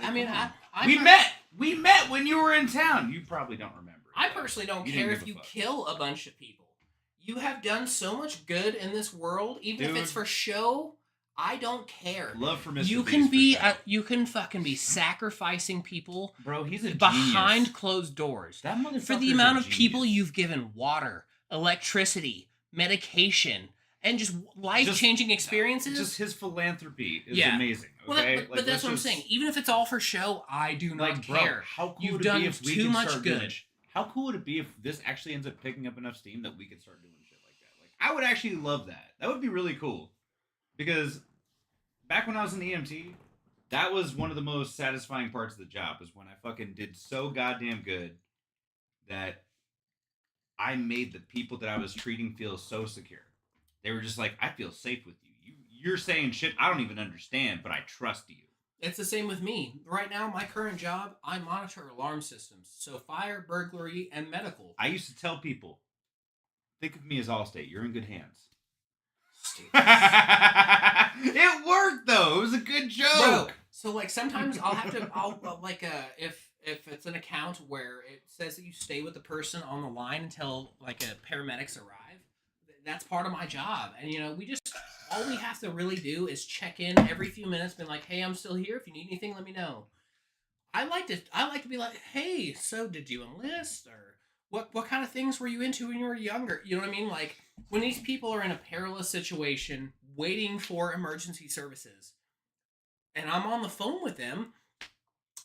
We met when you were in town. You probably don't remember. I personally don't care if you kill a bunch of people. You have done so much good in this world, even if it's for show. I don't care. Love for Mr. You Beast can be you can fucking be sacrificing people, bro. He's a behind genius. closed doors. That motherfucker for the amount of people you've given water, electricity, medication, and just life-changing experiences. Just his philanthropy is amazing. Okay? Well, but that's what I'm saying. Even if it's all for show, I do not care. How cool You've would it done be if we too could much start good. Doing, how cool would it be if this actually ends up picking up enough steam that we could start doing shit like that? Like, I would actually love that. That would be really cool. Because back when I was in the EMT, that was one of the most satisfying parts of the job, is when I fucking did so goddamn good that I made the people that I was treating feel so secure. They were just like, I feel safe with you. You're saying shit I don't even understand, but I trust you. It's the same with me. Right now, my current job, I monitor alarm systems. So fire, burglary, and medical. I used to tell people, think of me as Allstate. You're in good hands. It worked, though. It was a good joke. Bro, so, like, sometimes if it's an account where it says that you stay with the person on the line until, like, paramedics arrive, that's part of my job. And, you know, all we have to really do is check in every few minutes, being like, hey, I'm still here. If you need anything, let me know. I like to be like, hey, so did you enlist? Or what kind of things were you into when you were younger? You know what I mean? Like, when these people are in a perilous situation, waiting for emergency services, and I'm on the phone with them,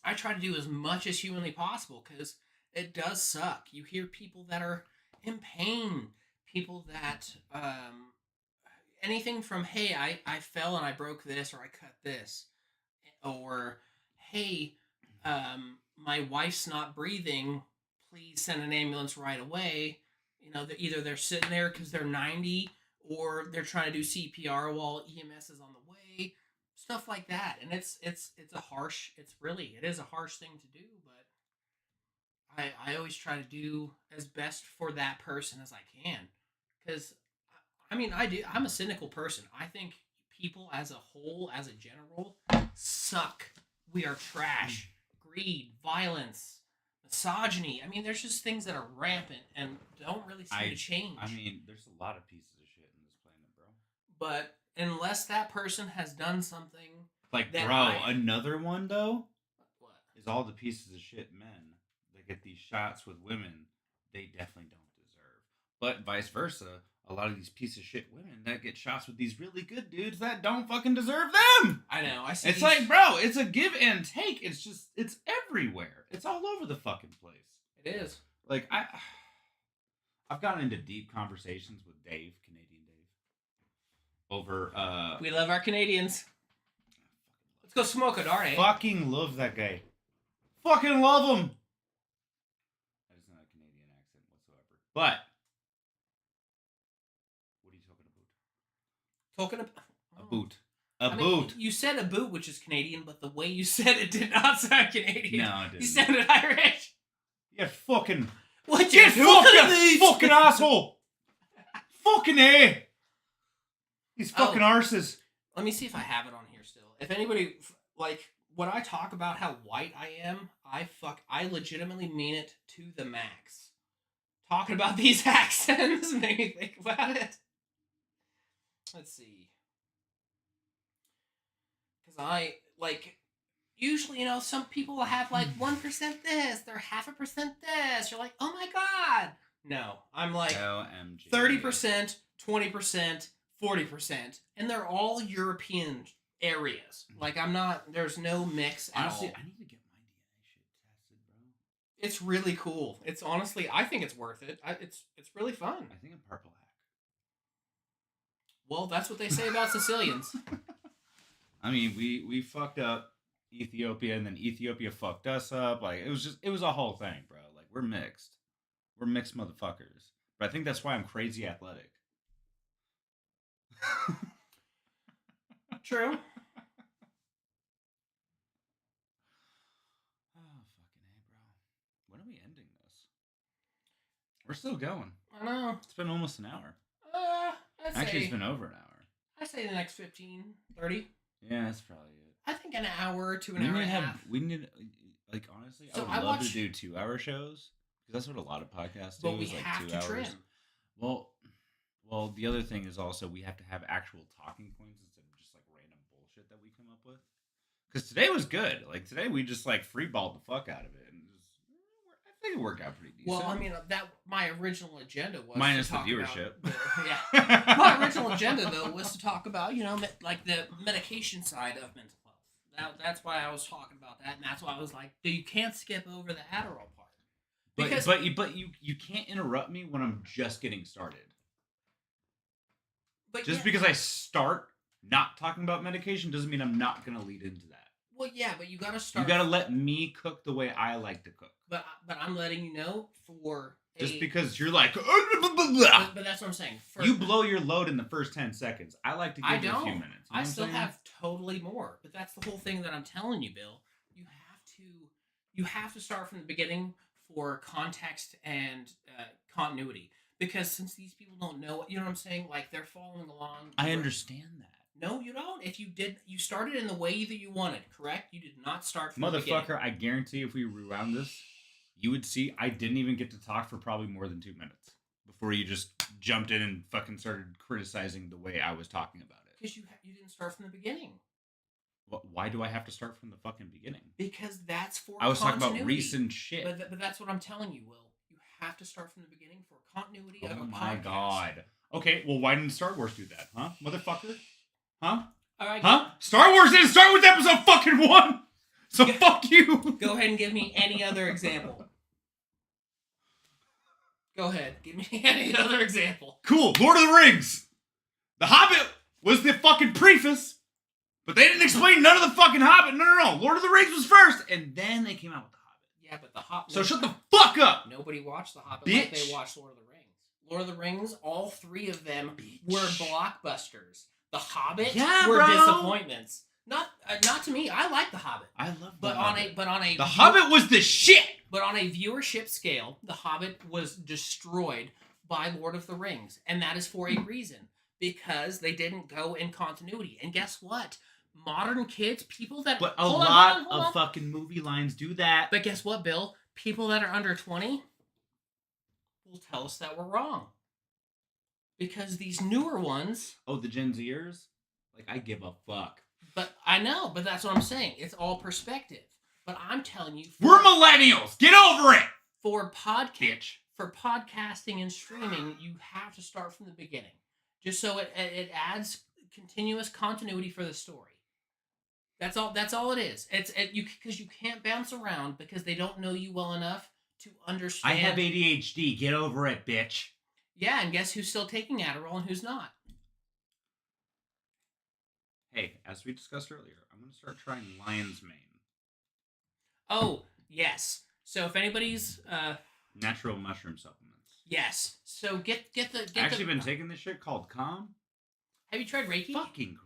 I try to do as much as humanly possible, because it does suck. You hear people that are in pain, people that anything from, hey, I fell and I broke this, or I cut this, or hey, my wife's not breathing, please send an ambulance right away. You know, either they're sitting there because they're 90, or they're trying to do CPR while EMS is on the way, stuff like that. And it's a harsh, it is a harsh thing to do, but I always try to do as best for that person as I can, because I mean, I'm a cynical person. I think people as a whole, as a general, suck. We are trash. Greed, violence, misogyny. I mean, there's just things that are rampant and don't really seem to change. I mean, there's a lot of pieces of shit in this planet, bro. But unless that person has done something, like, bro, another one though, what is all the pieces of shit men that get these shots with women? They definitely don't deserve. But vice versa. A lot of these piece of shit women that get shots with these really good dudes that don't fucking deserve them. I know. I see. It's like, bro, it's a give and take. It's just, it's everywhere. It's all over the fucking place. It is. Like, I've gotten into deep conversations with Dave, Canadian Dave, over. We love our Canadians. Let's go smoke a dart, eh? Fucking love that guy. Fucking love him. That is not a Canadian accent whatsoever. But. Talking about a boot. I mean, you said a boot, which is Canadian, but the way you said it did not sound Canadian. No, it didn't. You sounded Irish. You fucking. What you fucking asshole. Fucking A. These fucking arses. Let me see if I have it on here still. If anybody, like, when I talk about how white I am, I legitimately mean it to the max. Talking about these accents made me think about it. Let's see. Because usually, some people will have 1% this, they're 0.5% this. You're like, oh my god. No, I'm like OMG. 30%, 20%, 40%, and they're all European areas. Like, there's no mix at Honestly, all. I need to get my DNA shit tested, bro. It's really cool. It's honestly, I think it's worth it. It's really fun. I think I'm purple hack. Well, that's what they say about Sicilians. I mean, we fucked up Ethiopia, and then Ethiopia fucked us up. Like, it was a whole thing, bro. Like, we're mixed. We're mixed motherfuckers. But I think that's why I'm crazy athletic. True. Oh, fucking A, bro. When are we ending this? We're still going. I know. It's been almost an hour. Actually, it's been over an hour. I say the next 15, 30. Yeah, that's probably it. I think an hour to an hour and a half. We need, like, honestly, So I would love to do 2-hour shows. Because that's what a lot of podcasts do. But we is like have 2 to hours. trim. Well, the other thing is also we have to have actual talking points instead of just, like, random bullshit that we come up with. Because today was good. Like, today we just, like, freeballed the fuck out of it. And just, I think it worked out pretty decent. Well, I mean, my original agenda was minus to talk the viewership. Yeah. My original agenda, though, was to talk about, like the medication side of mental health. That's why I was talking about that, and that's why I was like, you can't skip over the Adderall part. Because, but you can't interrupt me when I'm just getting started. But just because I start not talking about medication doesn't mean I'm not going to lead into that. Well, yeah, but you got to start. You got to let me cook the way I like to cook. But I'm letting you know just because you're like, but that's what I'm saying. You blow your load in the first 10 seconds. I like to give you a few minutes. You know I still have totally more. But that's the whole thing that I'm telling you, Bill. You have to start from the beginning for context and continuity. Because since these people don't know, you know what I'm saying? Like, they're following along. I understand that. No, you don't. If you started in the way that you wanted, correct? You did not start from the beginning. Motherfucker, I guarantee if we rewound this, you would see I didn't even get to talk for probably more than 2 minutes before you just jumped in and fucking started criticizing the way I was talking about it. Because you didn't start from the beginning. Why do I have to start from the fucking beginning? Because that's for I was continuity. talking about recent shit. But that's what I'm telling you, Will. You have to start from the beginning for continuity of a podcast. Oh my god. Okay, well, why didn't Star Wars do that, huh, motherfucker? Huh? All right. Huh? Star Wars didn't start with episode fucking 1! So fuck you! Go ahead and give me any other example. Go ahead. Give me any other example. Cool. Lord of the Rings! The Hobbit was the fucking preface, but they didn't explain none of the fucking Hobbit. No. Lord of the Rings was first, and then they came out with the Hobbit. Yeah, but the Hobbit. So shut the fuck up. Nobody watched the Hobbit like they watched Lord of the Rings. Lord of the Rings, all three of them were blockbusters. The Hobbit were disappointments. Not to me. I like the Hobbit. I love the Hobbit. The Hobbit was the shit. But on a viewership scale, the Hobbit was destroyed by Lord of the Rings, and that is for a reason, because they didn't go in continuity. And guess what? Modern kids, people that a lot of fucking movie lines do that. But guess what, Bill? People that are under 20 will tell us that we're wrong. Because these newer ones... Oh, the Gen Zers? Like, I give a fuck. But I know, but that's what I'm saying. It's all perspective. But I'm telling you... We're millennials! Get over it! For podcasting and streaming, you have to start from the beginning. Just so it adds continuous continuity for the story. That's all it is. Because you can't bounce around because they don't know you well enough to understand. I have ADHD. Get over it, bitch. Yeah, and guess who's still taking Adderall and who's not? Hey, as we discussed earlier, I'm going to start trying Lion's Mane. Oh, yes. So if anybody's... natural mushroom supplements. Yes. So get the... I've actually been taking this shit called Calm. Have you tried Reiki? Fucking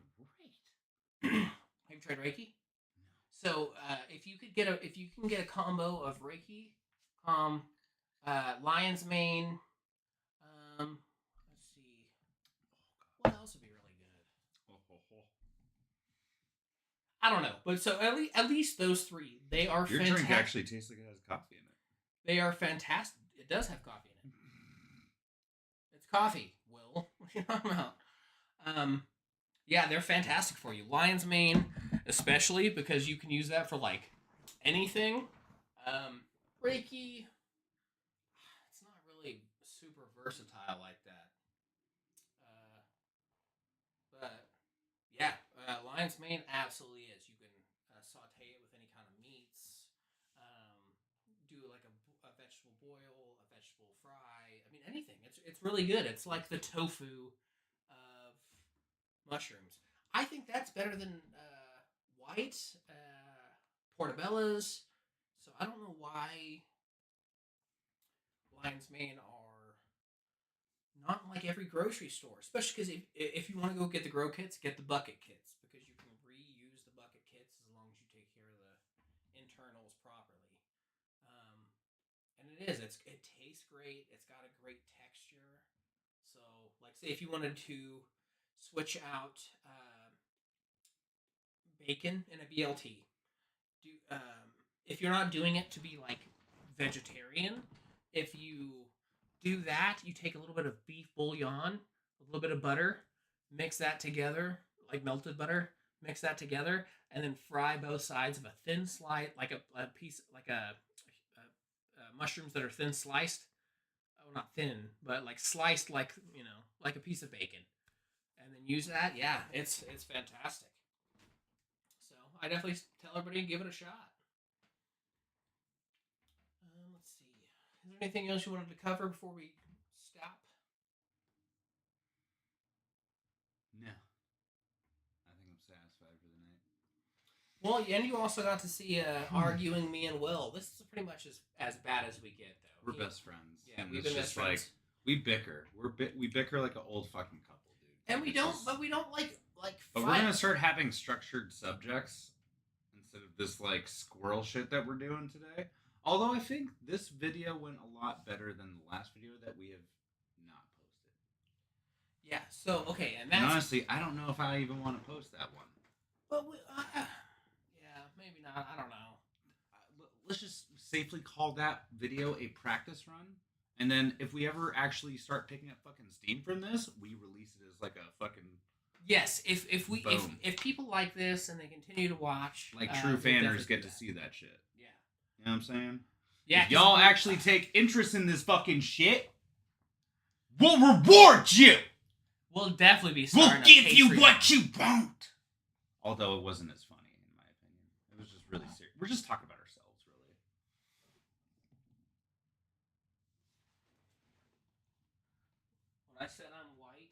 great. Have you tried Reiki? No. So if you can get a combo of Reiki, Lion's Mane, let's see, what else would be really good? I don't know, but so at least those three, they are fantastic. Your drink actually tastes like it has coffee in it. They are fantastic. It does have coffee in it. It's coffee, Will. What are you talking about? Yeah, they're fantastic for you. Lion's Mane, especially because you can use that for like anything. Reiki, it's not really super versatile like that. But yeah, Lion's Mane absolutely is. You can saute it with any kind of meats. Do like a vegetable boil, a vegetable fry. I mean, anything. It's really good. It's like the tofu of mushrooms. I think that's better than white portobellas. So I don't know why Lion's Mane are not in like every grocery store, especially because if you want to go get the grow kits, get the bucket kits because you can reuse the bucket kits as long as you take care of the internals properly. And it tastes great. It's got a great texture. So, like, say if you wanted to switch out bacon in a BLT, if you're not doing it to be like vegetarian, if you do that, you take a little bit of beef bouillon, a little bit of butter, mix that together, like melted butter, mix that together, and then fry both sides of a thin slice, like a piece, like a mushrooms that are thin sliced. Oh, not thin, but like sliced, like like a piece of bacon, and then use that. Yeah, it's fantastic. So I definitely tell everybody to give it a shot. Let's see. Is there anything else you wanted to cover before we stop? No. I think I'm satisfied for the night. Well, and you also got to see arguing me and Will. This is pretty much as bad as we get, though. We're best friends. Yeah, we've been best friends. Like, we bicker. We bicker like an old fucking couple, dude. And we don't like But fight. we're gonna start having structured subjects instead of this like squirrel shit that we're doing today. Although I think this video went a lot better than the last video that we have not posted. Yeah. So okay, and honestly, I don't know if I even want to post that one. But yeah, maybe not. I don't know. Let's just safely call that video a practice run, and then if we ever actually start picking up fucking steam from this, we release it as like a fucking. Yes, if people like this and they continue to watch, like true fanners get to see that shit. Yeah, you know what I'm saying? Yeah, if y'all actually take interest in this fucking shit, we'll reward you. We'll definitely be. We'll give you what you want. Although it wasn't as funny in my opinion, it was just really serious. We're just talking about ourselves, really. When I said I'm white.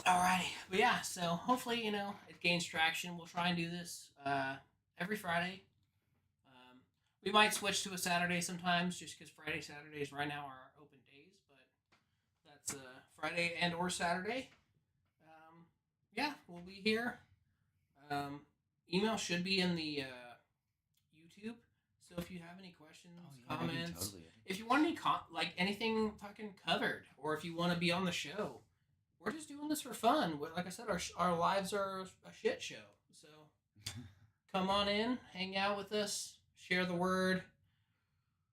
Alrighty, but yeah, so hopefully it gains traction. We'll try and do this every Friday. We might switch to a Saturday sometimes, just because Friday, Saturdays right now are our open days. But that's Friday and or Saturday. Yeah, we'll be here. Email should be in the YouTube. So if you have any questions, comments, totally. If you want any anything fucking covered, or if you want to be on the show, we're just doing this for fun. Like I said, our lives are a shit show. So come on in, hang out with us, share the word.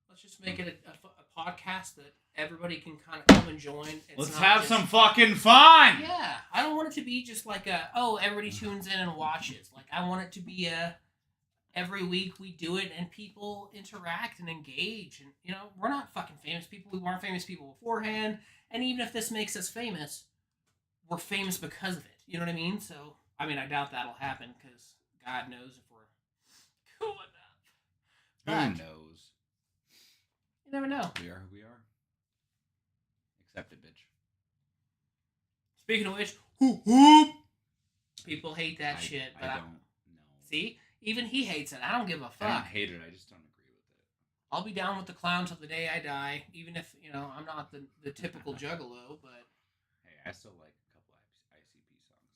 Let's just make it a podcast that everybody can kind of come and join. Let's have some fucking fun. Yeah, I don't want it to be just like everybody tunes in and watches. Like I want it to be every week we do it and people interact and engage. And we're not fucking famous people. We weren't famous people beforehand. And even if this makes us famous, we're famous because of it. You know what I mean? So, I doubt that'll happen because God knows if we're cool enough. But who knows? You never know. We are who we are. Accept it, bitch. Speaking of which, whoop. People hate that shit. But I don't know. See? Even he hates it. I don't give a fuck. I don't hate it. I just don't agree with it. I'll be down with the clown till the day I die, even if, I'm not the typical juggalo, but... Hey, I still like a couple ICP songs,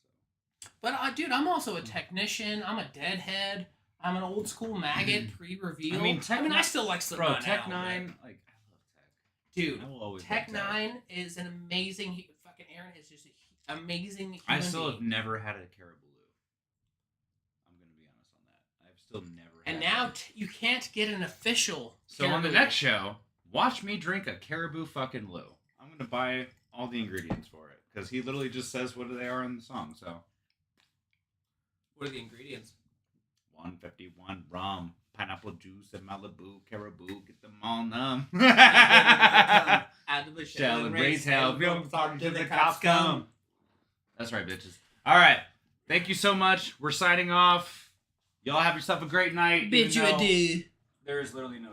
so... But, dude, I'm also a technician. I'm a deadhead. I'm an old school maggot pre-reveal. I still like Slipknot. Bro, Tech Nine, I love Tech. Dude, I will always Tech Nine is an amazing... Fucking Aaron is just an amazing human I still have never had a Caribou. I'm going to be honest on that. I've still never And now you can't get an official So Caribou. On the next show, watch me drink a Caribou fucking Lou. I'm going to buy all the ingredients for it. Because he literally just says what they are in the song, so... What are the ingredients? 151 rum, pineapple juice, and Malibu, Caribou, get them all numb. Add the Shell and raise hell, feel talking to the cops come. That's right, bitches. All right. Thank you so much. We're signing off. Y'all have yourself a great night. Bitch, you do. There is literally no